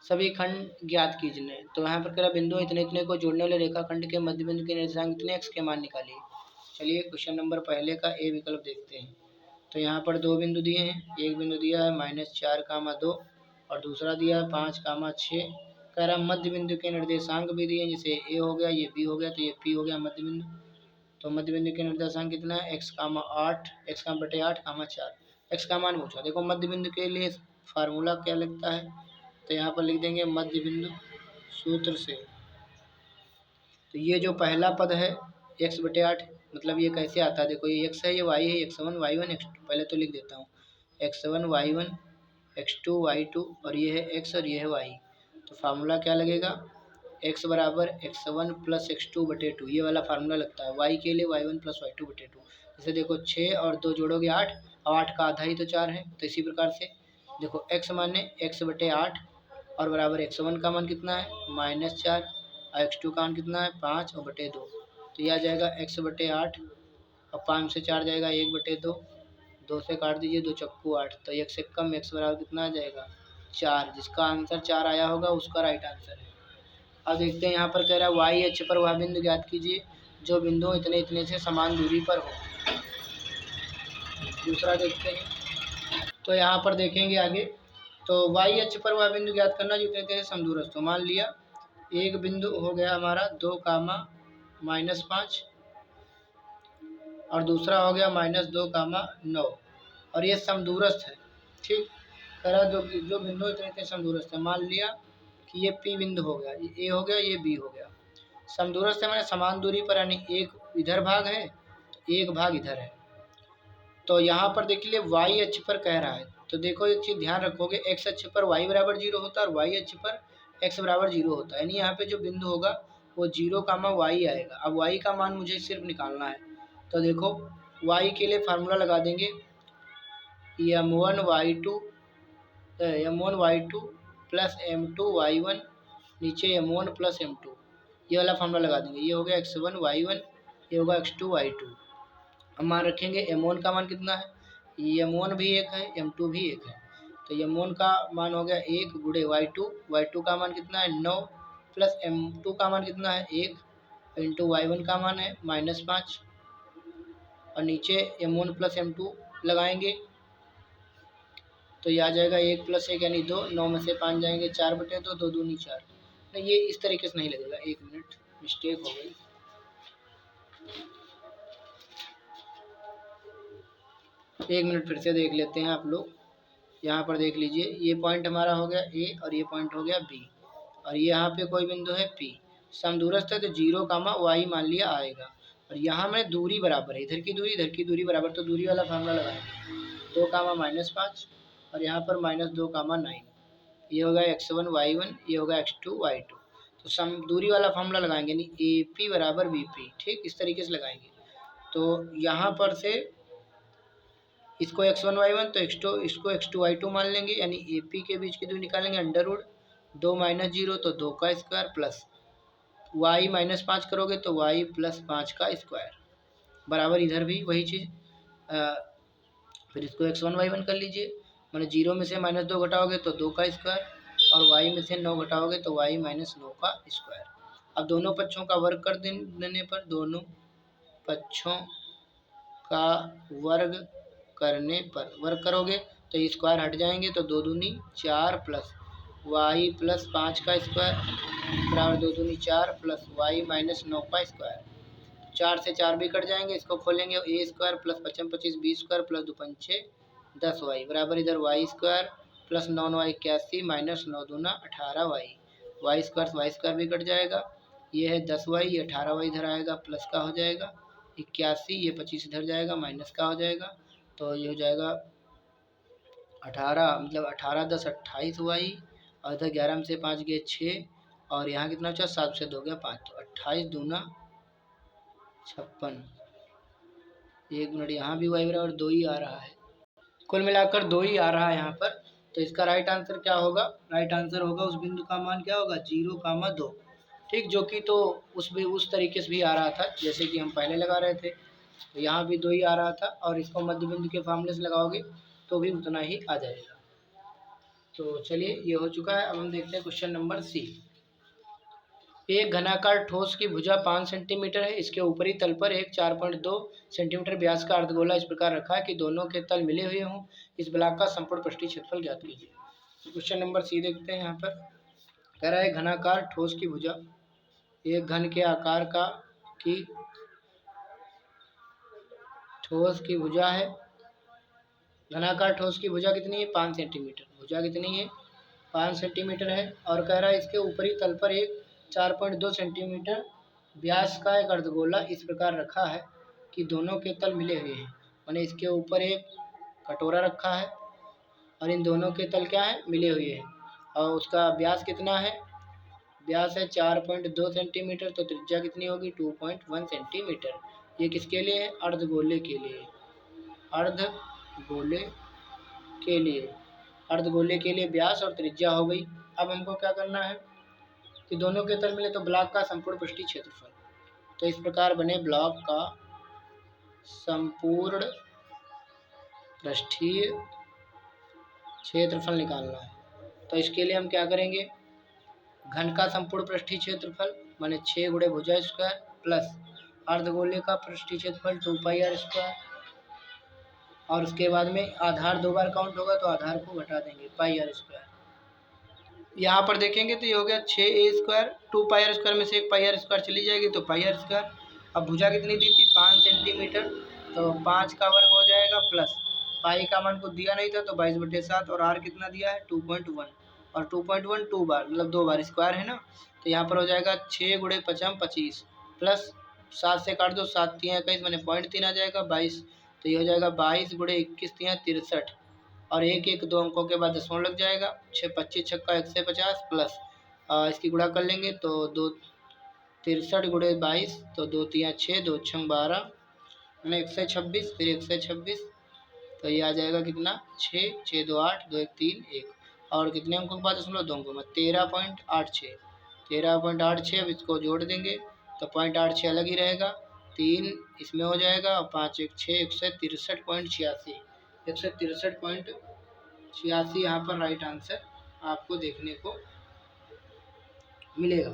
सभी खंड ज्ञात कीजिए। तो यहाँ पर कह रहा बिंदु इतने इतने को जोड़ने वाले रेखाखंड के मध्य बिंदु के निर्देशांक इतने x के मान निकालिए। चलिए क्वेश्चन नंबर पहले का ए विकल्प देखते हैं। तो यहाँ पर दो बिंदु दिए हैं, एक बिंदु दिया है -4, 2 और दूसरा दिया है 5, 6। कह रहा मध्य बिंदु के निर्देशांक भी दिए, जैसे ए हो गया, ये बी हो गया, तो ये पी हो गया मध्य बिंदु। तो मध्य बिंदु के निर्देशांक कितना है? x, 8, x/8, 4। x का मान पूछा। देखो मध्य बिंदु के लिए फार्मूला क्या लगता है? तो यहाँ पर लिख देंगे मध्य बिंदु सूत्र से। तो ये जो पहला पद है x/8, मतलब ये कैसे आता है? देखो ये x है, ये y है, x1 y1 x2। पहले तो लिख देता हूँ x1 y1 x2 y2, और ये है x और ये है y। तो फार्मूला क्या लगेगा? x बराबर x1 प्लस x2/2, ये वाला फार्मूला लगता है। y के लिए y1 प्लस y2/2। जैसे देखो 6 और 2 जोड़ोगे 8, और 8 का आधा ही तो 4 है। तो इसी प्रकार से देखो x माने x/8 और बराबर x1 का मान कितना है? -4, और x2 का मान कितना है? 5 और बटे 2। तो यह आ जाएगा x/8 और 5 से 4 जाएगा 1/2, 2 से काट दीजिए, 2 चक्कू 8। तो 1 से कम x बराबर कितना आ जाएगा? 4। जिसका आंसर 4 आया होगा उसका राइट आंसर है। अब देखते हैं यहाँ पर कह रहा है वाई अक्ष पर वह बिंदु ज्ञात कीजिए जो बिंदु इतने इतने से समान दूरी पर हो। दूसरा देखते हैं। तो यहाँ पर देखेंगे आगे, तो वाई अक्ष पर वह बिंदु ज्ञात करना जो इतने इतने से समदूरस्थ हो। मान लिया एक बिंदु हो गया हमारा 2, -5 और दूसरा हो गया -2, 9 और ये समदूरस्थ है। ठीक, कह रहा जो बिंदु इतने इतने समदूरस्थ है। मान लिया कि ये पी बिंदु हो गया, ये ए हो गया, ये बी हो गया। समदूरस्थ है मैंने समान दूरी पर, यानी एक इधर भाग है तो एक भाग इधर है। तो यहाँ पर देख लीजिए वाई अक्ष पर कह रहा है, तो देखो एक चीज़ ध्यान रखोगे, एक्स अक्ष पर y बराबर 0 होता है और वाई अक्ष पर x बराबर 0 होता है। यानी यहाँ पे जो बिंदु होगा वो 0, y आएगा। अब y का मान मुझे सिर्फ निकालना है। तो देखो y के लिए फार्मूला लगा देंगे m1y2 प्लस m2y1 नीचे m1 प्लस m2, ये वाला फार्मूला लगा देंगे। ये हो गया x1 y1, ये होगा x2 y2। अब मान रखेंगे m1 का मान कितना है? m1 भी 1 है, m2 भी 1 है। तो m1 का मान हो गया 1 गुणे y2 का मान कितना है? 9 प्लस m2 का मान कितना है? 1 इंटू y1 का मान है -5 और नीचे m1 प्लस m2 लगाएंगे तो ये आ जाएगा 1 प्लस 1 यानी 2, 9 में से 5 जाएंगे 4/2, 2 दूनी 4। नहीं, ये इस तरीके से नहीं लगेगा, 1 मिनट मिस्टेक हो गई। एक मिनट फिर से देख लेते हैं आप लोग। यहाँ पर देख लीजिए, ये पॉइंट हमारा हो गया ए और ये पॉइंट हो गया बी, और ये यहाँ पे कोई बिंदु है पी। समदूरस्थ है तो 0, y मान लिया आएगा। और यहाँ में दूरी बराबर है, इधर की दूरी बराबर, तो दूरी वाला फार्मूला लगाएंगे। 2, -5 और यहाँ पर -2, 9। ये होगा x1 y1, ये होगा x2 y2। तो सम दूरी वाला फार्मूला लगाएंगे, यानी ए पी बराबर बी पी। ठीक, इस तरीके से लगाएंगे। तो यहाँ पर से इसको x1 y1 तो x2 इसको x2 y2 मान लेंगे, यानी ए पी के बीच की दूरी निकालेंगे। अंडर रूट 2 - 0 तो 2 का स्क्वायर प्लस y -5 करोगे तो y प्लस 5 का स्क्वायर बराबर इधर भी वही चीज़। फिर इसको x1 y1 कर लीजिए, मैंने 0 में से -2 घटाओगे तो 2 का स्क्वायर, और y में से 9 घटाओगे तो y -9 का स्क्वायर। अब दोनों पक्षों का वर्ग कर देने पर, दोनों पक्षों का वर्ग करने पर, वर्ग करोगे तो ये स्क्वायर हट जाएंगे, तो 2 दूनी 4 प्लस y प्लस 5 का स्क्वायर बराबर 2 दूनी 4 प्लस y -9 का स्क्वायर। 4 से 4 भी कट जाएंगे, इसको खोलेंगे, A square plus 55 25 B square plus 2 पंचे 10y बराबर इधर y स्क्वायर प्लस 9 9 81 माइनस 9 दूना 18y, y स्क्वायर भी कट जाएगा। ये है 10y, ये 18y इधर आएगा, प्लस का हो जाएगा 81, ये 25 इधर जाएगा, माइनस का हो जाएगा। तो ये हो जाएगा 18, मतलब 18 10 28 हुआ ही, और इधर 11 में से 5 गए 6, और यहाँ कितना बचा 7 से 2 गया 5, तो 28 दूना 56। 1 मिनट, यहाँ भी वही बराबर 2 ही आ रहा है, कुल मिलाकर 2 ही आ रहा है यहाँ पर। तो इसका राइट आंसर क्या होगा? राइट आंसर होगा उस बिंदु का मान क्या होगा 0, 2, ठीक, जो कि तो उस तरीके से भी आ रहा था जैसे कि हम पहले लगा रहे थे, तो यहाँ भी 2 ही आ रहा था, और इसको मध्य बिंदु के फार्मूले से लगाओगे तो भी उतना ही आ जाएगा। तो चलिए ये हो चुका है। अब हम देखते हैं क्वेश्चन नंबर सी। एक घनाकार ठोस की भुजा 5 सेंटीमीटर है, इसके ऊपरी तल पर एक 4.2 सेंटीमीटर व्यास का अर्धगोला इस प्रकार रखा है कि दोनों के तल मिले हुए हों। इस ब्लॉक का संपूर्ण पृष्ठीय क्षेत्रफल ज्ञात कीजिए। तो क्वेश्चन नंबर सी देखते हैं। यहाँ पर कह रहा है घनाकार ठोस की भुजा, एक घन के आकार का की ठोस की भुजा है। घनाकार ठोस की भुजा कितनी है 5 सेंटीमीटर, भुजा कितनी है 5 सेंटीमीटर है, और कह रहा है इसके ऊपरी तल पर एक 4.2 सेंटीमीटर व्यास का एक अर्धगोला इस प्रकार रखा है कि दोनों के तल मिले हुए हैं। मैंने इसके ऊपर एक कटोरा रखा है और इन दोनों के तल क्या है मिले हुए हैं, और उसका व्यास कितना है, व्यास है 4.2 सेंटीमीटर, तो त्रिज्या कितनी होगी 2.1 सेंटीमीटर। ये किसके लिए है? अर्धगोले के लिए, अर्धगोले के लिए, अर्धगोले के लिए व्यास और त्रिज्या हो गई। अब हमको क्या करना है कि दोनों के तल मिले तो ब्लॉक का संपूर्ण पृष्ठीय क्षेत्रफल, तो इस प्रकार बने ब्लॉक का संपूर्ण पृष्ठीय क्षेत्रफल निकालना है। तो इसके लिए हम क्या करेंगे, घन का संपूर्ण पृष्ठीय क्षेत्रफल माने 6 गुणे भुजा स्क्वायर प्लस अर्धगोले का पृष्ठीय क्षेत्रफल 2πr², और उसके बाद में आधार 2 बार काउंट होगा तो आधार को घटा देंगे πr²। यहाँ पर देखेंगे तो ये हो गया 6a², 2πr² में से एक πr² चली जाएगी तो πr²। अब भुजा कितनी दी थी 5 सेंटीमीटर, तो 5 का वर्ग हो जाएगा प्लस पाई का मान को दिया नहीं था तो 22/7, और आर कितना दिया है 2.1, और 2.1 2 बार मतलब 2 बार स्क्वायर है ना, तो यहाँ पर हो जाएगा 6 गुणे 5 25 प्लस 7 से काट दो 7 3 21 मैंने 0.3 आ जाएगा 22, तो ये हो जाएगा 22 गुणे 21 3 63, और 1 1 2 अंकों के बाद दशमलव लग जाएगा, 6 25 छक्का 150 प्लस इसकी गुणा कर लेंगे तो 2 63 गुणे 22, तो 2 3 6 2 6 12 मैंने 126, फिर 126, तो ये आ जाएगा कितना 6 6 2 8 2 1 3 1, और कितने अंकों के बाद दशमलव 2 अंकों में 13.86, 13.86। अब इसको जोड़ देंगे तो 0.86 अलग ही रहेगा, 3 इसमें हो जाएगा और 5 1 6 163.86, 163.86 यहाँ पर राइट आंसर आपको देखने को मिलेगा।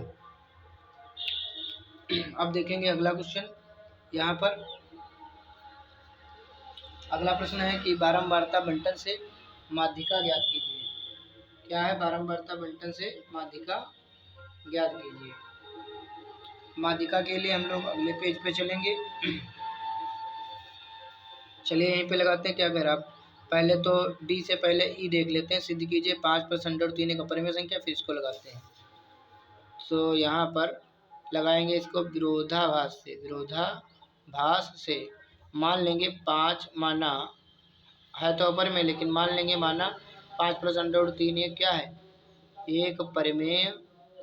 अब देखेंगे अगला क्वेश्चन। यहाँ पर अगला प्रश्न है कि बारंबारता बंटन से माध्यिका ज्ञात कीजिए। क्या है? बारंबारता बंटन से माध्यिका ज्ञात कीजिए। माध्यिका के लिए हम लोग अगले पेज पे चलेंगे। चलिए यहीं पे लगाते हैं। क्या कह रहा है, पहले तो डी से पहले ई देख लेते हैं। सिद्ध कीजिए 5 + √3 एक अपरिमेय संख्या, फिर इसको लगाते हैं। तो यहाँ पर लगाएंगे इसको विरोधाभास से, विरोधाभास से मान लेंगे 5 माना है तो अपरिमेय, लेकिन मान लेंगे माना 5 + √3 ये क्या है एक परिमेय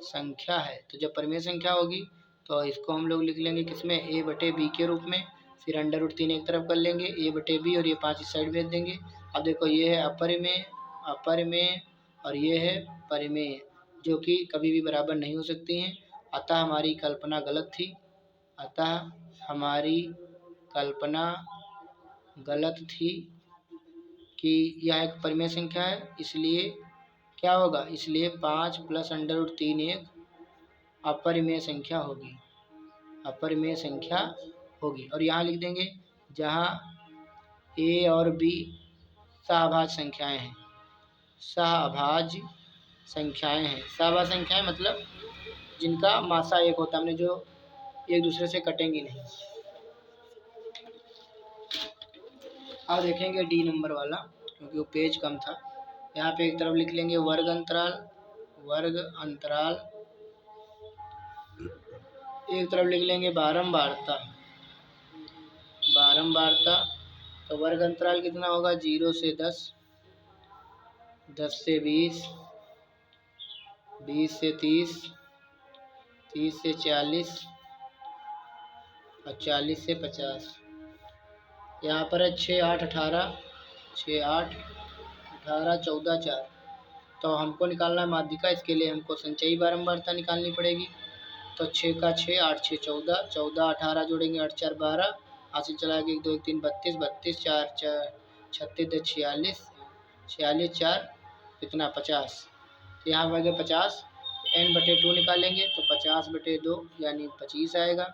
संख्या है। तो जब परिमेय संख्या होगी तो इसको हम लोग लिख लेंगे किसमें a/b के रूप में, फिर √3 एक तरफ कर लेंगे a/b और ये 5 इस साइड भेज देंगे। अब देखो ये है अपरिमेय, अपरिमेय और ये है परिमेय, जो कि कभी भी बराबर नहीं हो सकती हैं। अतः हमारी कल्पना गलत थी, अतः हमारी कल्पना गलत थी कि यह एक परिमेय संख्या है। इसलिए क्या होगा, इसलिए 5 + √3 एक अपरिमेय संख्या होगी, अपरिमेय संख्या होगी। और यहाँ लिख देंगे जहाँ a और b सहभाज्य संख्याएं हैं, सहभाज्य संख्याएं हैं। सहभाज्य संख्याएं मतलब जिनका मासा एक होता है, जो एक दूसरे से कटेंगी नहीं। अब देखेंगे डी नंबर वाला, क्योंकि वो पेज कम था। यहाँ पे एक तरफ लिख लेंगे वर्ग अंतराल, वर्ग अंतराल, एक तरफ लिख लेंगे बारंबारता, बारंबारता, तो वर्ग अंतराल कितना होगा, 0 से 10, 10 से 20, 20 से 30, 30 से 40 और 40 से 50। यहाँ पर है 6 8 18, 6 8 18 14 4। तो हमको निकालना है माध्यिका, इसके लिए हमको संचयी बारंबारता निकालनी पड़ेगी। तो 6 का 6, 8 6 14, 14 18 जोड़ेंगे 8 4 12, हासिल चला के 1 2 1 3 32, 32 4 4 36 10 46, 46 4 कितना 50। तो यहाँ पर 50, n/2 निकालेंगे तो 50/2 यानी 25 आएगा।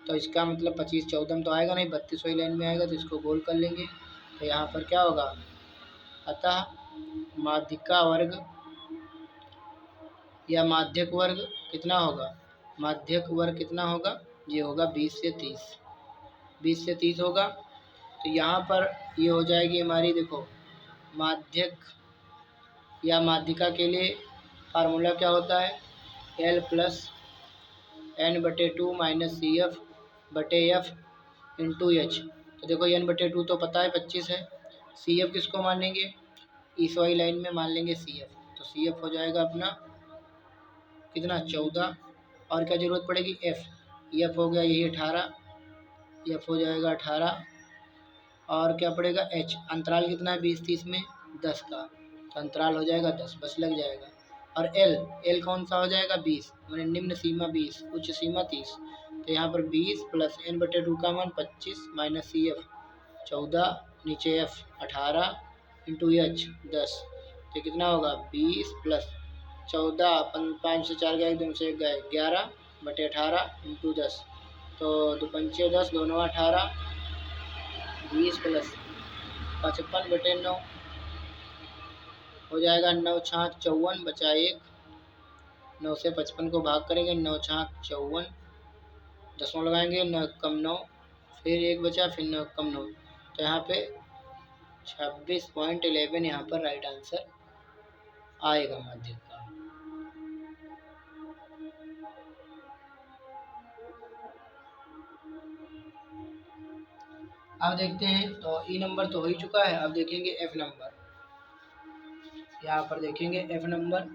तो इसका मतलब 25 14 में तो आएगा नहीं, 32वां लाइन में आएगा, तो इसको गोल कर लेंगे। तो यहाँ पर क्या होगा, अतः माध्यिका वर्ग या माध्यक वर्ग कितना होगा, माध्यक वर्ग कितना होगा, ये होगा 20 से 30, 20 से 30 होगा। तो यहाँ पर ये हो जाएगी हमारी, देखो माध्यक या माध्यिका के लिए फार्मूला क्या होता है, L + n/2 - CF/F × H। तो देखो n/2 तो पता है 25 है, CF किसको मानेंगे, इस वाली लाइन में मान लेंगे CF। तो CF हो जाएगा अपना कितना 14, और क्या जरूरत पड़ेगी F हो गया यही 18, F हो जाएगा 18, और क्या पड़ेगा H, अंतराल कितना है 20 30 में 10 का, तो अंतराल हो जाएगा 10, बस लग जाएगा। और L कौन सा हो जाएगा 20, मैंने निम्न सीमा 20 उच्च सीमा 30। तो यहाँ पर 20 + n/2 का मान 25 - CF 14, नीचे F 18 × H 10। तो कितना होगा 20 + 14, 5 से 4 गए, 2 से 1 गए, 11/18 × 10। तो 2 पंचे 10, दोनों 18, 20 + 55/9 हो जाएगा 9 6 54 बचा 1, 9 से 55 को भाग करेंगे, 9 6 54, दशमलव लगाएंगे, 9 कम 9, फिर 1 बचा, फिर 9 कम 9। तो यहाँ पे 26.11 यहाँ पर राइट आंसर आएगा माध्यक का। अब देखते हैं, तो ई नंबर तो हो ही चुका है, अब देखेंगे एफ नंबर। यहाँ पर देखेंगे एफ नंबर,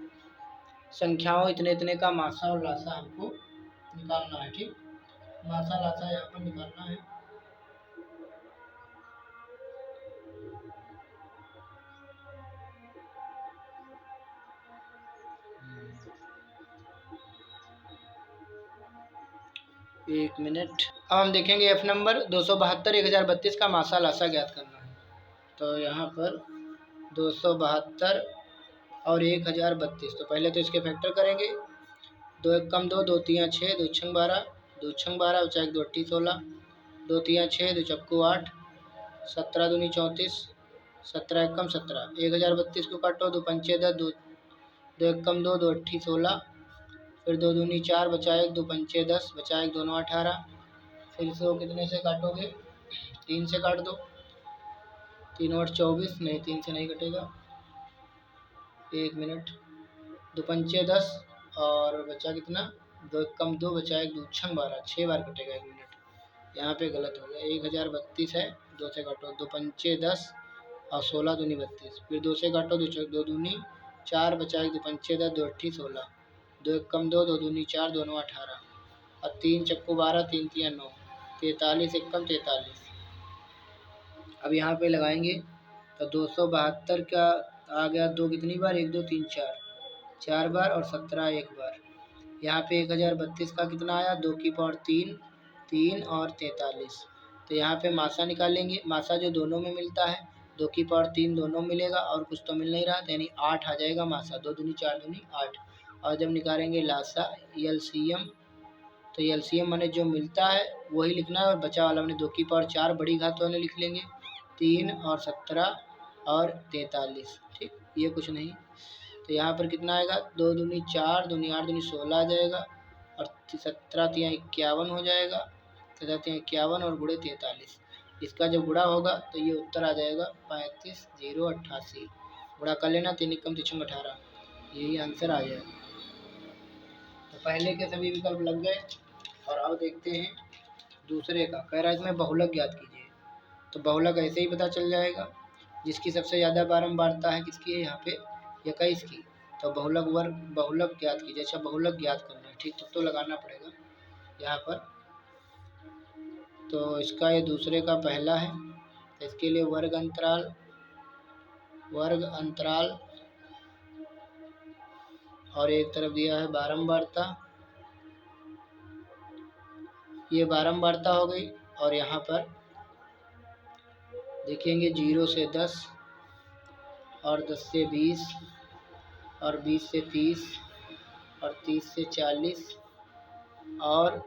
संख्याओं इतने इतने का मासा और लासा हमको निकालना है, ठीक, मासा लासा यहाँ पर निकालना है। एक मिनट, अब हम देखेंगे एफ नंबर 272 1032 का मासा लासा ज्ञात करना है। तो यहाँ पर 272 और 1032, तो पहले तो इसके फैक्टर करेंगे, 2 1 कम 2, 2 3 6, 2 6 12, 2 6 12 बचा 1 2 8 16, 2 3 6, 2 चक्कू 8, 17 दूनी 34, 17 1 कम 17, 1032 को काटो, 2 पंचे 10, 2 1 कम 2, 2 8 16, फिर 2 दूनी 4 बचा 1, 2 पंचे 10 बचा 1, दोनों 18, फिर इसको कितने से काटोगे, 3 से काट दो, 3 और 24, नहीं 3 से नहीं कटेगा, 1 मिनट, 2 पंचे 10 और बचा कितना, 2 1 कम 2 बचा 1, 2 6 12, 6 बार कटेगा, 1 मिनट, यहाँ पे गलत हो गया, 1032 है, 2 से काटो, 2 पंचे 10 और 16 दूनी 32, फिर 2 से काटो, 2 दूनी 4 बचा 1, 2 पंचे 10, 2 8 16, 2 1 कम 2, 2 दूनी 4, दोनों 18, और 3 चक्कू 12, 3 3 9, 43 1 कम 43। अब यहाँ पे लगाएंगे, तो 272 का आ गया 2 कितनी बार, 1 2 3 4, 4 बार, और 17 1 बार। यहाँ पे 1032 का कितना आया, 2 की पावर 3, 3 और 43। तो यहाँ पे मासा निकालेंगे, मासा जो दोनों में मिलता है, 2 की पावर 3 दोनों मिलेगा, और कुछ तो मिल नहीं रहा, यानी 8 आ जाएगा मासा, 2 दूनी 4 दूनी 8। और जब निकालेंगे लासा एलसीएम, तो एलसीएम माने जो मिलता है वही लिखना है, और बचा वाला मैंने 2 की पावर 4 बड़ी घात वाले लिख लेंगे, 3 और 17 और 43, ठीक, ये कुछ नहीं। तो यहाँ पर कितना आएगा, 2 दूनी 4, दूनी 8 दूनी 16 आ जाएगा, और 17 तिया 51 हो जाएगा, 17 तिया 51 और गुणे 43, इसका जब गुणा होगा तो ये उत्तर आ जाएगा 35088। गुणा कर लेना, 3 कम 3 18, यही आंसर आ जाएगा। तो पहले के सभी विकल्प लग गए, और अब देखते हैं दूसरे का, कह रहा है इसमें बहुलक ज्ञात कीजिए। तो बहुलक ऐसे ही पता चल जाएगा। जिसकी सबसे ज़्यादा बारंबारता है किसकी है यहाँ पे 21 की, तो बहुलक ज्ञात कीजिए। अच्छा बहुलक ज्ञात करना है, ठीक, तो लगाना पड़ेगा यहाँ पर। तो इसका ये दूसरे का पहला है, तो इसके लिए वर्ग अंतराल और एक तरफ दिया है बारंबारता, ये बारंबारता हो गई। और यहाँ पर देखेंगे 0 से 10 और 10 से 20 और 20 से 30 और 30 से 40 और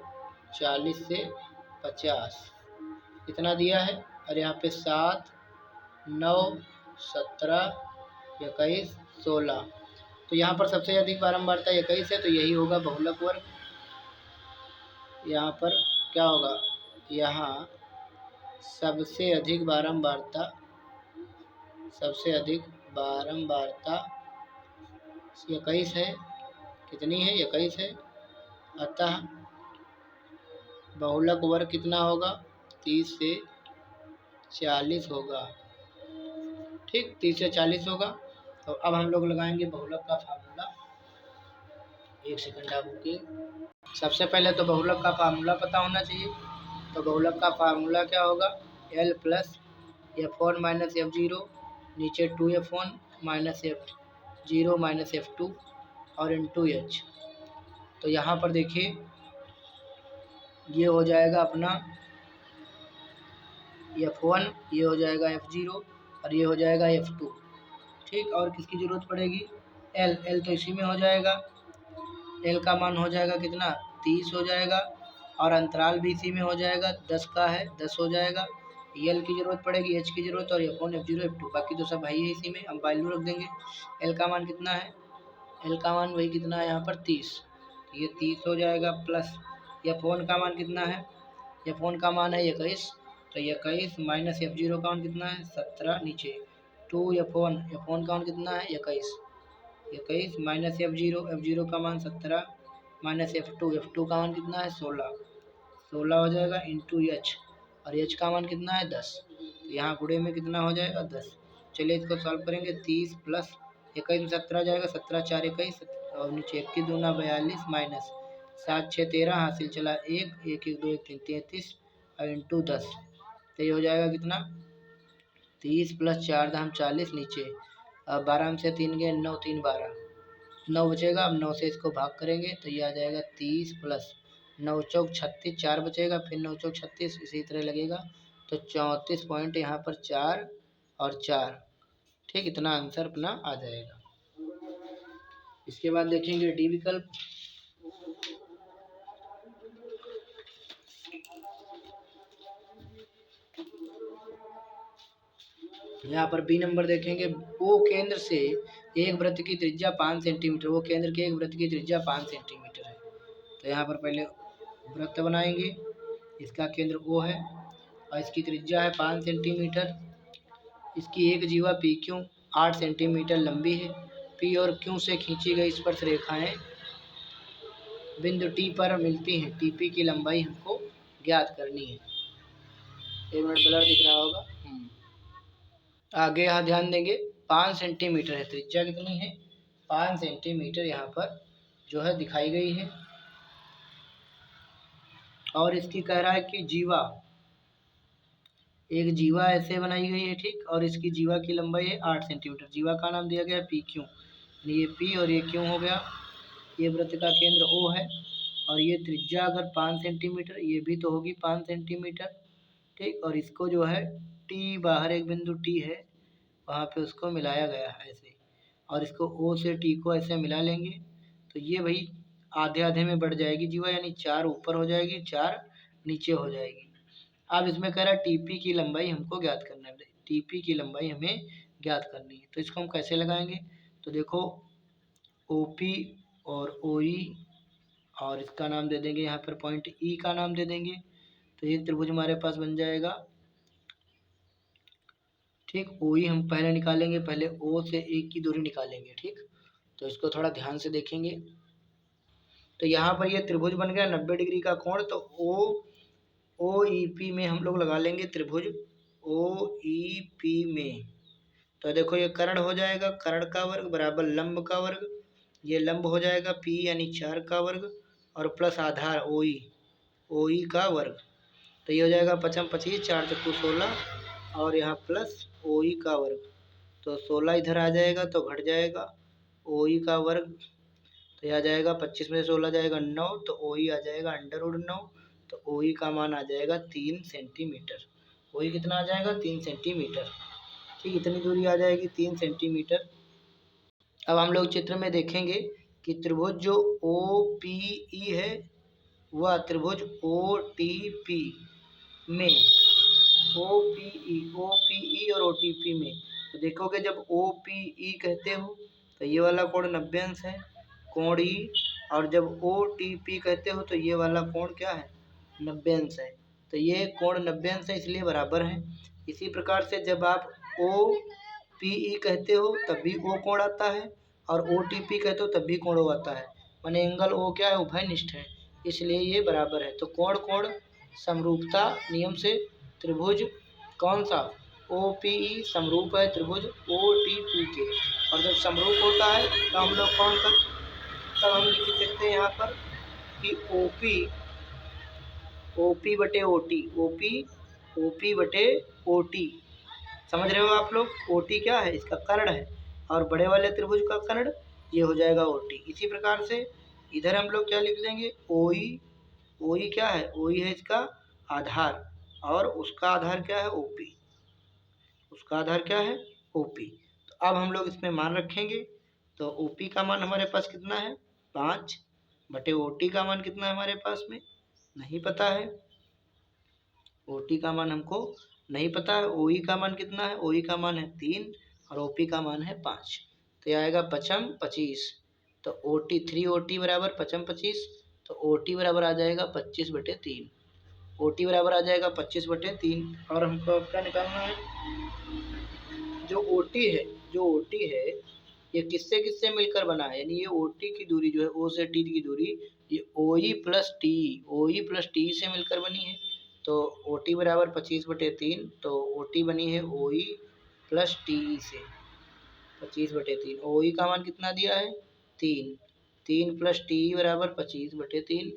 40 से 50 इतना दिया है। और यहाँ पे 7, 9, 17, 21, 16, तो यहाँ पर सबसे अधिक बारंबारता 21 है, तो यही होगा बहुलक वर्ग। यहाँ पर क्या होगा, यहाँ सबसे अधिक बारंबारता 21 है। कितनी है 21 है, अतः बहुलक वर्ग कितना होगा 30 से 40 होगा, ठीक, 30 से 40 होगा। तो अब हम लोग लगाएंगे बहुलक का फार्मूला। एक सेकंड आप रुकिए। सबसे पहले तो बहुलक का फार्मूला पता होना चाहिए। तो बहुलक का फार्मूला क्या होगा, L plus F1 minus F0 नीचे 2F1 minus F0 minus F2 और इंटू H। तो यहाँ पर देखिए ये हो जाएगा अपना F1, ये हो जाएगा F0 और ये हो जाएगा F2, ठीक। और किसकी ज़रूरत पड़ेगी, L तो इसी में हो जाएगा। L का मान हो जाएगा कितना 30 हो जाएगा और अंतराल भी इसी में हो जाएगा, 10 का है 10 हो जाएगा। L की ज़रूरत पड़ेगी, H की ज़रूरत और F1 F0 F2, बाकी तो सब है ही इसी में, हम वैल्यू रख देंगे। L का मान कितना है, L का मान वही कितना है यहाँ पर 30, तो ये 30 हो जाएगा प्लस F1 का मान कितना है, F1 का मान है 21, तो 21 माइनस F0 का मान कितना है 17 नीचे 2F1 का मान कितना है 21 माइनस F0 का मान 17 माइनस F2 का मान कितना है 16 हो जाएगा इंटू H, और H का मान कितना है 10, तो यहाँ गुणे में कितना हो जाएगा 10। चलिए इसको सॉल्व करेंगे, 30 प्लस 21 में 17 जाएगा, 17 4 21 और नीचे 1 की दूना 42 माइनस 7 6 13 हासिल चला 1 1 1 2 1 3 33 और इंटू 10, तो ये हो जाएगा कितना 30 प्लस 4 दाम 40 नीचे, अब 12 में से 3 गए 9 3 12 9 बचेगा। अब 9 से इसको भाग करेंगे तो ये आ जाएगा 30 प्लस 9 चौक 36, 4 बचेगा, फिर 9 चौक 36 इसी तरह लगेगा, तो 34 पॉइंट यहाँ पर 4 और 4, ठीक, इतना आंसर अपना आ जाएगा। इसके बाद देखेंगे डी विकल्प। यहाँ पर बी नंबर देखेंगे, वो केंद्र से एक वृत्त की त्रिज्या 5 सेंटीमीटर, वो केंद्र के एक वृत्त की त्रिज्या 5 सेंटीमीटर है। तो यहाँ पर पहले वृत्त बनाएंगे, इसका केंद्र O है और इसकी त्रिज्या है 5 सेंटीमीटर। इसकी एक जीवा पी क्यू 8 सेंटीमीटर लंबी है। पी और क्यू से खींची गई स्पर्श रेखाएं बिंदु टी पर मिलती हैं। टीपी की लंबाई हमको ज्ञात करनी है। 1 मिनट ब्लर दिख रहा होगा। आगे यहाँ ध्यान देंगे 5 सेंटीमीटर है, त्रिज्या कितनी है 5 सेंटीमीटर यहाँ पर जो है दिखाई गई है। और इसकी कह रहा है कि जीवा, एक जीवा ऐसे बनाई गई है, ठीक, और इसकी जीवा की लंबाई है 8 सेंटीमीटर। जीवा का नाम दिया गया पी क्यू, ये पी और ये क्यू हो गया। ये वृत्त का केंद्र ओ है और ये त्रिज्या अगर 5 सेंटीमीटर, ये भी तो होगी 5 सेंटीमीटर, ठीक। और इसको जो है टी, बाहर एक बिंदु टी है वहाँ पे उसको मिलाया गया है ऐसे, और इसको ओ से टी को ऐसे मिला लेंगे तो ये भाई आधे आधे में बढ़ जाएगी जीवा, यानी 4 ऊपर हो जाएगी 4 नीचे हो जाएगी। अब इसमें कह रहा है टीपी की लंबाई हमको ज्ञात करना है, टीपी की लंबाई हमें ज्ञात करनी है। तो इसको हम कैसे लगाएंगे, तो देखो ओपी और ओई और इसका नाम दे देंगे यहाँ पर पॉइंट ई का नाम दे देंगे, तो एक त्रिभुज हमारे पास बन जाएगा, ठीक। ओई हम पहले निकालेंगे, पहले ओ से एक की दूरी निकालेंगे, ठीक। तो इसको थोड़ा ध्यान से देखेंगे। तो यहाँ पर ये त्रिभुज बन गया 90 डिग्री का कोण, तो ओ ई पी में हम लोग लगा लेंगे त्रिभुज ओ ई पी में। तो देखो ये कर्ण हो जाएगा, कर्ण का वर्ग बराबर लंब का वर्ग, ये लंब हो जाएगा पी यानी 4 का वर्ग और प्लस आधार ओ ई का वर्ग। तो ये हो जाएगा 5 25 4 चक्कू 16 और यहाँ प्लस ओ ई का वर्ग। तो 16 इधर आ जाएगा तो घट जाएगा ओ ई का वर्ग। तो यह आ जाएगा 25 में से 16 जाएगा 9, तो ओ ई आ जाएगा √9। तो ओ ई का मान आ जाएगा 3 सेंटीमीटर। ओ ई कितना आ जाएगा 3 सेंटीमीटर। ठीक, इतनी दूरी आ जाएगी 3 सेंटीमीटर। अब हम लोग चित्र में देखेंगे कि त्रिभुज जो ओ पी ई है वह त्रिभुज ओ टी पी में ओ पी ई और ओ टी पी में। तो देखोगे जब ओ पी ई कहते हो तो ये वाला कोण 90 अंश है, कोण ई, और जब ओ टी पी कहते हो तो ये वाला कोण क्या है 90 अंश है। तो ये कोण 90 अंश है इसलिए बराबर है। इसी प्रकार से जब आप ओ पी ई कहते हो तब भी ओ कोण आता है और ओ टी पी कहते हो तब भी कोण ओ आता है। माने एंगल ओ क्या है उभयनिष्ठ है, इसलिए ये बराबर है। तो कोण कोण समरूपता नियम से त्रिभुज कौन सा ओ पी ई समरूप है त्रिभुज ओ टी पी के। और जब समरूप होता है तो हम लोग कौन कर तब हम लिख सकते हैं यहाँ पर कि ओ पी बटे ओ टी, ओ पी बटे ओ टी। समझ रहे हो आप लोग, ओ टी क्या है इसका कर्ण है और बड़े वाले त्रिभुज का कर्ण ये हो जाएगा ओ टी। इसी प्रकार से इधर हम लोग क्या लिख लेंगे ओ ई क्या है ओ ई है इसका आधार और उसका आधार क्या है ओपी, उसका आधार क्या है ओपी। तो अब हम लोग इसमें मान रखेंगे। तो ओपी का मान हमारे पास कितना है 5 बटे ओटी का मान कितना है हमारे पास में नहीं पता है। ओटी का मान हमको नहीं पता है। ओई का मान कितना है ओई का मान है 3 और ओपी का मान है 5। तो यह आएगा 5 25। तो ओटी 3 ओटी बराबर 5 25। तो ओटी बराबर आ जाएगा 25 बटे 3। ओटी बराबर आ जाएगा 25 बटे 3। और हमको क्या निकालना है जो ओटी है ये किससे किससे मिलकर बना है, यानी ये ओटी की दूरी जो है ओ से टी की दूरी ये ओ ई प्लस टी से मिलकर बनी है। तो ओ टी बराबर 25 बटे 3। तो ओ टी बनी है ओ ई प्लस टी से 25 बटे 3। ओ ई का मान कितना दिया है 3 प्लस टी बराबर 25 बटे 3।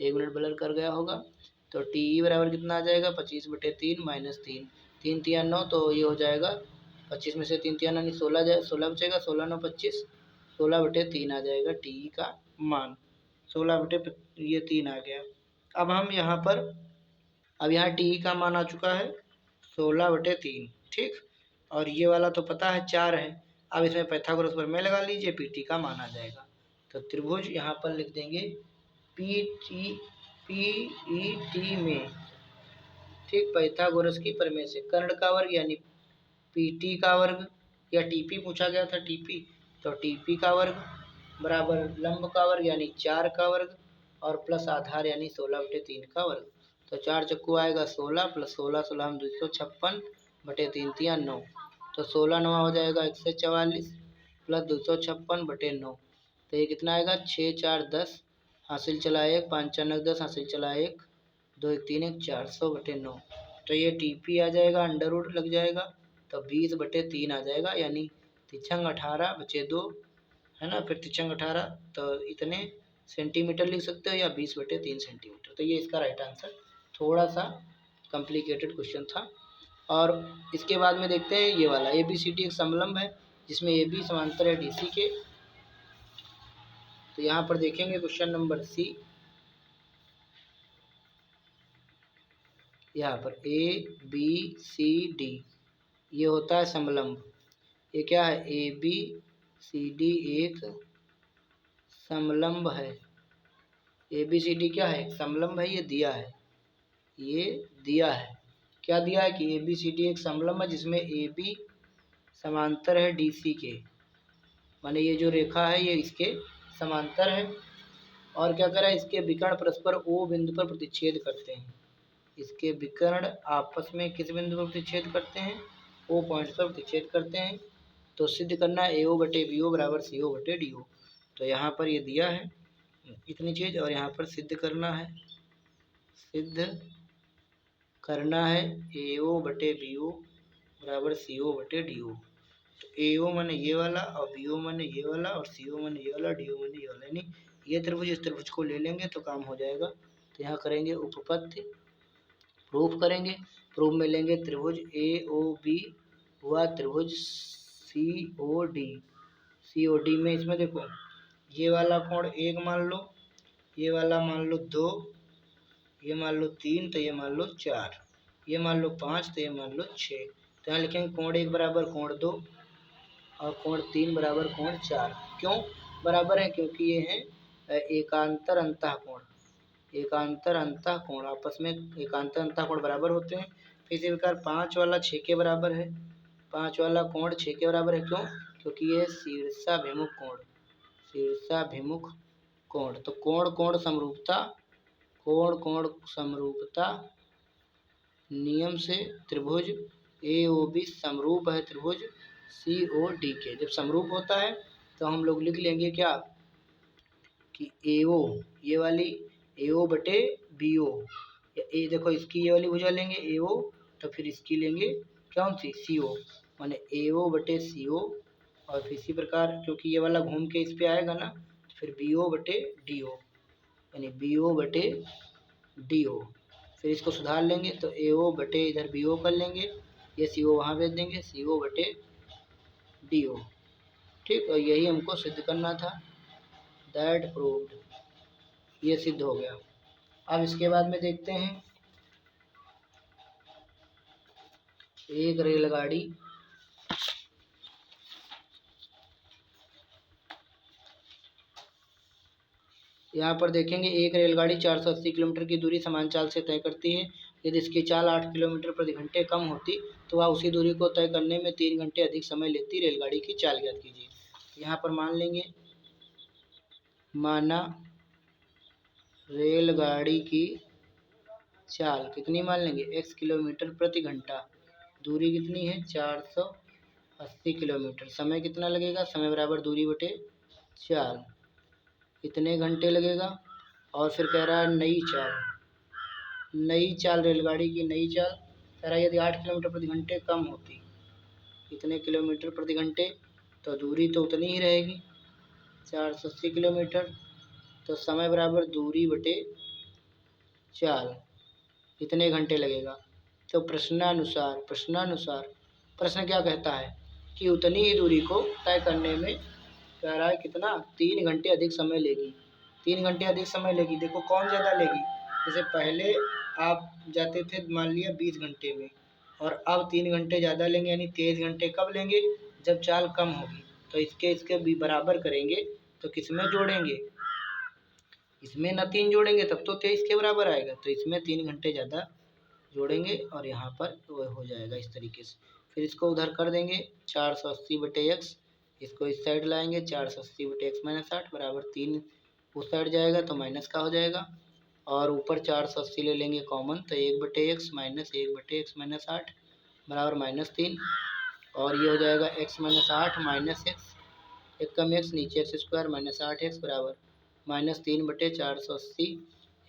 1 मिनट ब्लर कर गया होगा। तो टी बराबर कितना आ जाएगा 25 बटे 3 माइनस 3, 3 तिया 9। तो ये हो जाएगा 25 में से 3 तिया 9 16 जाए 16 बचेगा 16 9 25, 16 बटे 3 आ जाएगा टी का मान। 16 बटे ये 3 आ गया। अब हम यहाँ पर अब यहाँ टी का मान आ चुका है 16 बटे 3। ठीक, और ये वाला तो पता है 4 है। अब इसमें पाइथागोरस प्रमेय लगा लीजिए पी टी का मान आ जाएगा। तो त्रिभुज यहाँ पर लिख देंगे पी ई टी में। ठीक, पाइथागोरस की प्रमेय से कर्ण का वर्ग यानी पी टी का वर्ग या टी पी पूछा गया था टीपी, तो टीपी का वर्ग बराबर लंब का वर्ग यानी 4 का वर्ग और प्लस आधार यानी 16 बटे 3 का वर्ग। तो 4 चक्कू आएगा 16 प्लस 16 16 हम 256 बटे 3 तिया 9। तो 16 9 हो जाएगा 144 प्लस 256 बटे 9। तो ये कितना आएगा 6 4 10 हासिल चला 1 5 4 9 10 हासिल चला 1 2 1 3 1 400 बटे 9। तो ये टीपी आ जाएगा अंडर रूट लग जाएगा तो 20 बटे 3 आ जाएगा यानी तिछंग 18 बचे 2 है ना, फिर तिछंग 18 तो इतने सेंटीमीटर लिख सकते हो या 20 बटे 3 सेंटीमीटर। तो ये इसका राइट आंसर। थोड़ा सा कॉम्प्लिकेटेड क्वेश्चन था। और इसके बाद में देखते हैं ये वाला ए बी सी डी एक समलंब है जिसमें ए बी समांतर है डी सी के। तो यहाँ पर देखेंगे क्वेश्चन नंबर सी, यहाँ पर ए बी सी डी ये होता है समलंब। ये क्या है ए बी सी डी एक समलंब है। ए बी सी डी क्या है समलंब है, ये दिया है क्या दिया है कि ए बी सी डी एक समलंब है जिसमें ए बी समांतर है डी सी के, माने ये जो रेखा है ये इसके समांतर है। और क्या करा इसके विकर्ण परस्पर ओ बिंदु पर प्रतिच्छेद करते हैं। इसके विकर्ण आपस में किस बिंदु पर प्रतिच्छेद करते हैं ओ पॉइंट पर प्रतिच्छेद करते हैं। तो सिद्ध करना है ए ओ बटे बी ओ बराबर सी ओ बटे डी ओ। तो यहाँ पर ये दिया है इतनी चीज़ और यहाँ पर सिद्ध करना है, सिद्ध करना है ए ओ बटे बी ओ बराबर सी ओ बटे डी ओ। तो ए ओ माने ये वाला और बी ओ माने ये वाला और सी ओ माने ये वाला, डी ओ माने ये वाला, यानी ये त्रिभुज इस त्रिभुज को ले लेंगे तो काम हो जाएगा। तो यहाँ करेंगे उपपत्ति, प्रूफ करेंगे। प्रूफ में लेंगे त्रिभुज ए ओ बी हुआ त्रिभुज सी ओ डी। सी ओ डी में इसमें देखो ये वाला कोण 1 मान लो, ये वाला मान लो 2, ये मान लो 3, तो ये मान लो 4, ये मान लो 5, तो ये मान लो 6। तो यहाँ लिखेंगे कोण 1 बराबर कोण 2 और कोण 3 बराबर कोण 4। क्यों बराबर है? क्योंकि ये है एकांतर अंतः कोण। एकांतर अंतः कोण आपस में एकांतर अंतः कोण बराबर होते हैं। इसी प्रकार 5 वाला 6 के बराबर है, 5 वाला कोण 6 के बराबर है। क्यों? क्योंकि ये शीर्षाभिमुख कोण, शीर्षाभिमुख कोण। तो कोण कोण समरूपता, कोण कोण समरूपता नियम से त्रिभुज ए ओ बी समरूप है त्रिभुज सी ओ डी के। जब समरूप होता है तो हम लोग लिख लेंगे क्या कि ए ओ ये वाली ए ओ बटे बी ओ, ए देखो इसकी ये वाली भुजा लेंगे ए ओ, तो फिर इसकी लेंगे कौन सी सी ओ, माने ए ओ बटे सी ओ। और फिर इसी प्रकार क्योंकि ये वाला घूम के इस पे आएगा ना, तो फिर बी ओ बटे डी ओ, यानी बी ओ बटे डी ओ। फिर इसको सुधार लेंगे तो ए ओ बटे इधर बी ओ कर लेंगे, ये सी ओ वहाँ भेज देंगे, सी ओ बटे डी ओ। ठीक, और यही हमको सिद्ध करना था। दैट प्रूव्ड, ये सिद्ध हो गया। अब इसके बाद में देखते हैं एक रेलगाड़ी यहाँ पर देखेंगे एक रेलगाड़ी 480 किलोमीटर की दूरी समान चाल से तय करती है। यदि इसकी चाल 8 किलोमीटर प्रति घंटे कम होती तो वह उसी दूरी को तय करने में 3 घंटे अधिक समय लेती। रेलगाड़ी की चाल ज्ञात कीजिए। यहाँ पर मान लेंगे, माना रेलगाड़ी की चाल कितनी मान लेंगे x किलोमीटर प्रति घंटा, दूरी कितनी है 480 किलोमीटर, समय कितना लगेगा, समय बराबर दूरी बटे चाल, कितने घंटे लगेगा। और फिर कह रहा है नई चाल, नई चाल रेलगाड़ी की नई चाल कह रहा है यदि 8 किलोमीटर प्रति घंटे कम होती, कितने किलोमीटर प्रति घंटे, तो दूरी तो उतनी ही रहेगी 480 किलोमीटर, तो समय बराबर दूरी बटे चाल, कितने घंटे लगेगा। तो प्रश्नानुसार प्रश्न क्या कहता है कि उतनी ही दूरी को तय करने में कह रहा है कितना 3 घंटे अधिक समय लेगी। 3 घंटे अधिक समय लेगी, देखो कौन ज़्यादा लेगी। जैसे पहले आप जाते थे मान लिया 20 घंटे में, और अब 3 घंटे ज़्यादा लेंगे, यानी 23 घंटे कब लेंगे, जब चाल कम होगी। तो इसके भी बराबर करेंगे तो किसमें जोड़ेंगे, इसमें ना 3 जोड़ेंगे तब तो 23 के बराबर आएगा, तो इसमें 3 घंटे ज़्यादा जोड़ेंगे और यहाँ पर वो हो जाएगा इस तरीके से। फिर इसको उधर कर देंगे 480 बटे एक्स, इसको इस साइड लाएंगे 480 बटे एक्स माइनस 8 बराबर 3 उस साइड जाएगा तो माइनस का हो जाएगा, और ऊपर 480 ले लेंगे कॉमन तो 1 बटे एक्स माइनस 1 बटे एक्स माइनस 8 बराबर -3, और ये हो जाएगा एक्स माइनस 8 माइनस एक्स, एक कम एक्स नीचे एक्स स्क्वायर माइनस 8 एक्स बराबर -3 बटे 480,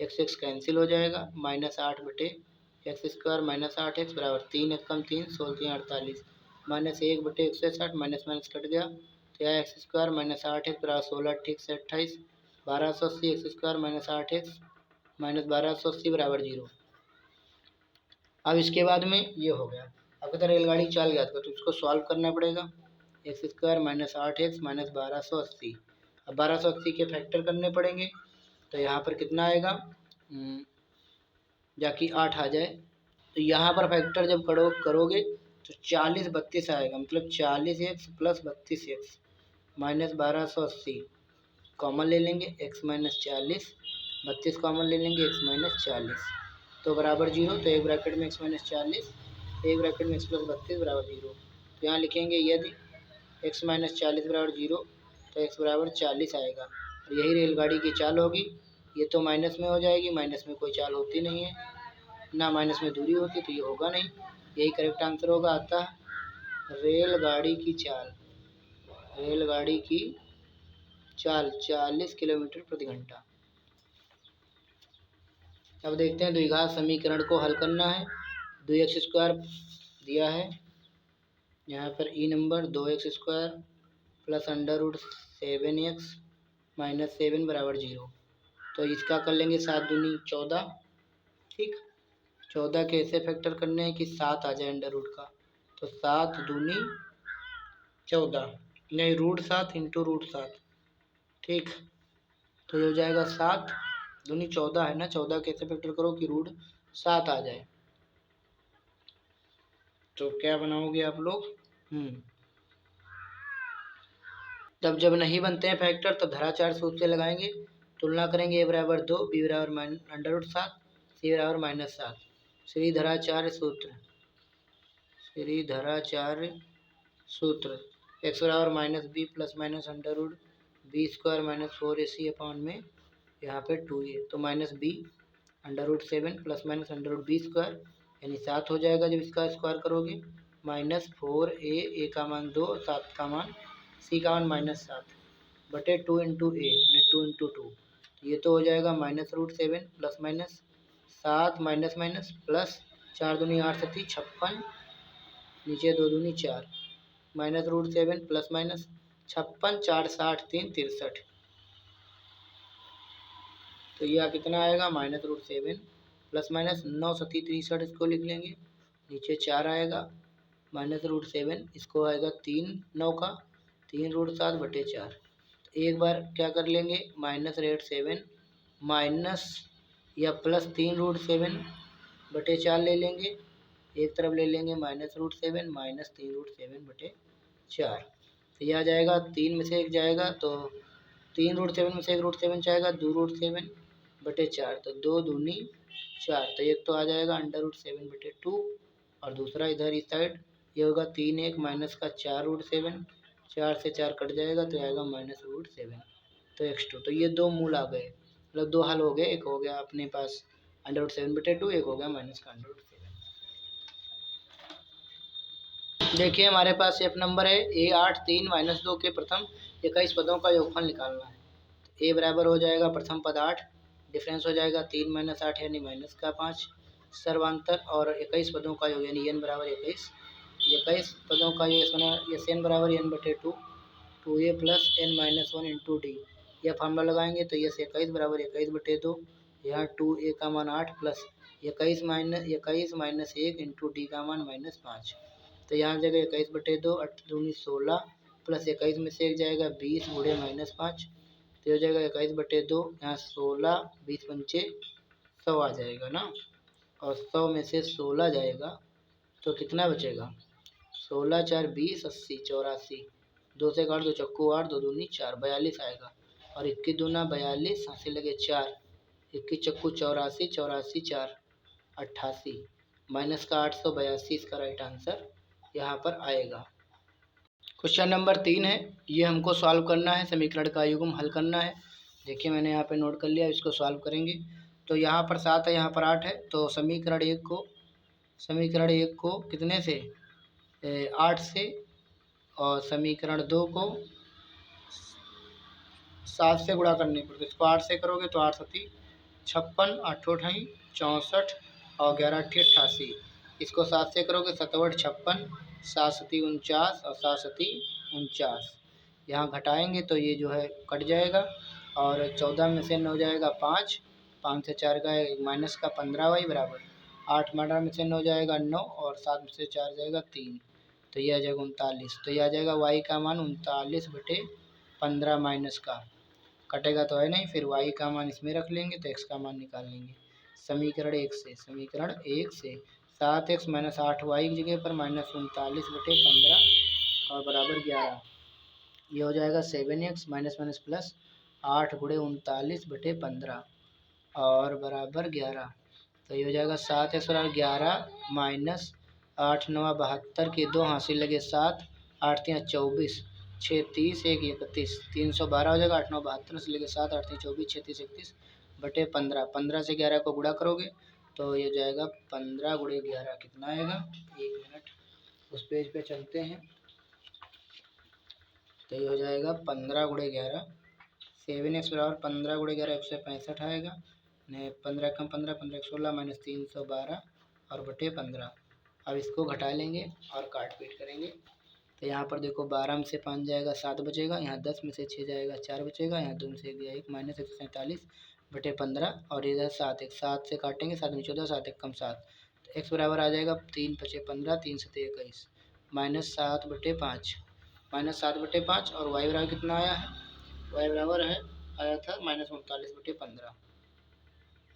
एक्स कैंसिल हो जाएगा, -8 बटे एक्स स्क्वायर माइनस 8 एक्स बराबर 3 एक कम 3 16 48 -1 बटे 160 माइनस माइनस कट गया, तो यह एक्स स्क्वायर माइनस 8 एक्स बराबर 16 ठीक से 28 1280 x square minus 8 x minus 1280 बराबर 0। अब इसके बाद में ये हो गया। अब अगर रेलगाड़ी चाल ज्ञात कर तो इसको सॉल्व करना पड़ेगा, x square minus 8 x minus 1280, अब 1280 के फैक्टर करने पड़ेंगे, तो यहाँ पर कितना आएगा, जाकि 8 आ जाए, तो यहाँ पर फैक्टर जब करोगे तो 40 32 आएगा, मतलब 40 x plus 32 x minus 1280 common ले लेंगे, एक्स माइनस 40 32 कॉमन ले लेंगे, एक्स माइनस 40 तो बराबर 0, तो एक ब्रैकेट में एक्स माइनस 40 एक ब्रैकेट में एक्स प्लस 32 बराबर 0। तो यहाँ लिखेंगे यदि एक्स माइनस 40 बराबर 0 तो एक्स बराबर 40 आएगा, और यही रेलगाड़ी की चाल होगी। ये तो माइनस में हो जाएगी, माइनस में कोई चाल होती नहीं है, ना माइनस में दूरी होती, तो ये होगा नहीं, यही करेक्ट आंसर होगा। आता रेलगाड़ी की चाल, रेलगाड़ी की चाल 40 किलोमीटर प्रति घंटा। अब देखते हैं द्विघात समीकरण को हल करना है। 2x² दिया है यहाँ पर ई number 2x² plus √7x minus 7 बराबर 0। तो इसका कर लेंगे 7 दूनी 14। ठीक, 14 कैसे फैक्टर करने हैं कि 7 आ जाए अंडर रूट का। तो 7 दूनी 14 नहीं √7 इंटू √7। ठीक, तो ये हो जाएगा 7 दूनी 14 है ना। 14 कैसे फैक्टर करो कि √7 आ जाए। तो क्या बनाओगे आप लोग? तब जब नहीं बनते हैं फैक्टर तो धराचार सूत्र से लगाएंगे। तुलना करेंगे a बराबर 2, b बराबर √7, c बराबर -7। श्रीधराचार्य सूत्र, श्रीधराचार्य सूत्र x बराबर -b plus minus √b² - 4ac upon में यहाँ पे 2a। तो -b √7 प्लस माइनस √b² यानी 7 हो जाएगा जब इसका स्क्वायर करोगे। -4a, a का मान 2, 7 का मान, c का मान -7 बटे 2 इंटू ए यानी 2 इंटू 2। ये तो हो जाएगा -√7 plus minus 7 minus minus plus 4 दूनी 8 सती 56, नीचे 2 दूनी 4 -√7 प्लस माइनस 56, 4 60 3 63। तो यह कितना आएगा -√7 प्लस माइनस 9 सती 63 इसको लिख लेंगे। नीचे 4 आएगा -√7 इसको आएगा 3 9 का 3√7 बटे 4। तो एक बार क्या कर लेंगे -√7 माइनस या प्लस 3√7 बटे 4 ले लेंगे। एक तरफ ले लेंगे -√7 माइनस 3√7 बटे 4। तो यह आ जाएगा 3 में से 1 जाएगा तो 3√7 में से 1√7 जाएगा 2√7 बटे 4। तो 2 दूनी 4। तो एक तो आ जाएगा √7 बटे 2 और दूसरा इधर इस साइड ये होगा 3 1 माइनस का 4√7, 4 से 4 कट जाएगा तो आएगा -√7। तो x2। तो ये 2 मूल आ गए, मतलब 2 हल हो गए। एक हो गया अपने पास √7 बटे 2, एक हो गया माइनस का √7। देखिए हमारे पास एफ नंबर है a8 3 - 2 के प्रथम 21 पदों का योगफल निकालना है। तो a बराबर हो जाएगा प्रथम पद 8, डिफरेंस हो जाएगा 3 - 8 यानी माइनस का 5 सर्वांतर, और 21 पदों का योग यानी n बराबर 21 पदों का योग एस n बराबर n बटे 2, 2a plus n - 1 into D. यह फार्मूला लगाएंगे तो यस 21 बराबर 21 बटे 2, यहाँ 2a का मान 8 प्लस 21 माइनस 1 इंटू डी का मान -5। तो यहाँ जगह 21 बटे 2, 8 दूनी 16 प्लस 21 में से 1 जाएगा 20 गुणे -5। तो हो जाएगा 21 बटे 2, यहाँ 16 20 पंचे 100 आ जाएगा ना, और 100 में से 16 जाएगा तो कितना बचेगा 16 4 20 80 84, 2 से काट 2 चक्कू 8, 2 दूनी 4 42 आएगा। और 21 दूना 42, हंसी लगे 4, 21 चक्कू 84, 84 4 88, माइनस का 882 इसका राइट आंसर यहाँ पर आएगा। क्वेश्चन नंबर 3 है, ये हमको सॉल्व करना है, समीकरण का युग्म हल करना है। देखिए मैंने यहाँ पे नोट कर लिया, इसको सॉल्व करेंगे। तो यहाँ पर 7 है, यहाँ पर 8 है, तो समीकरण एक को कितने से 8 से, और समीकरण 2 को 7 से गुणा करने पर, इसको 8 से करोगे तो 8 सती 56, 8 अठाई 64 और 11 अट्ठी 88। इसको 7 से करोगे 7 56, 7 सती 49 और 7 सती 49। यहाँ घटाएंगे तो ये जो है कट जाएगा, और 14 में से 9 जाएगा 5, 5 से 4 का माइनस का 15y बराबर 8, 18 में से 9 जाएगा 9 और 7 में से 4 जाएगा 3। तो यह आ जाएगा 39। तो यह आ जाएगा y का मान 39 बटे 15 माइनस का, कटेगा तो है नहीं, फिर y का मान इसमें रख लेंगे तो x का मान निकाल लेंगे। समीकरण 1 से 7x - 8y की जगह पर -39 बटे 15 और बराबर 11। ये हो जाएगा 7x माइनस माइनस प्लस 8 गुणे 39 बटे 15 और बराबर 11। तो ये हो जाएगा 7x बराबर 11 माइनस 8 9 72 के 2 हासिल लगे 7, 8 3 24, 6 30 1 31, 312 हो जाएगा। 8 9 72 से लेके 7, 8 3 24, 6 30 31 बटे 15। 15 से 11 को गुणा करोगे तो ये जाएगा 15 गुणे 11 कितना आएगा, 1 मिनट उस पेज पे चलते हैं। तो ये हो जाएगा 15 गुणे 11, 7x बराबर 15 गुणे 11 165 आएगा। 15 कम 15 15 16 माइनस 312 और बटे 15। अब इसको घटा लेंगे और काट पीट करेंगे। तो यहाँ पर देखो 12 में से 5 जाएगा 7 बचेगा, यहाँ 10 में से 6 जाएगा 4 बचेगा, यहाँ 2 में से 1 गया 1, माइनस 147 बटे 15। और इधर 7 1 7 से काटेंगे, 7 में 14 7 1 कम 7, तो एक्स बराबर आ जाएगा 3 पचे 15 3 सते 21 माइनस 7 बटे 5, माइनस 7 बटे 5। और वाई बराबर कितना आया है, वाई बराबर है आया था माइनस 39 बटे 15।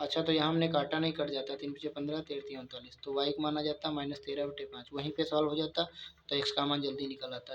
अच्छा तो यहाँ हमने काटा नहीं, कट जाता, 3 पचे 15 13 3 39, तो वाई को माना जाता माइनस 13 बटे 5, वहीं पे सॉल्व हो जाता तो एक्स का मान जल्दी निकल आता।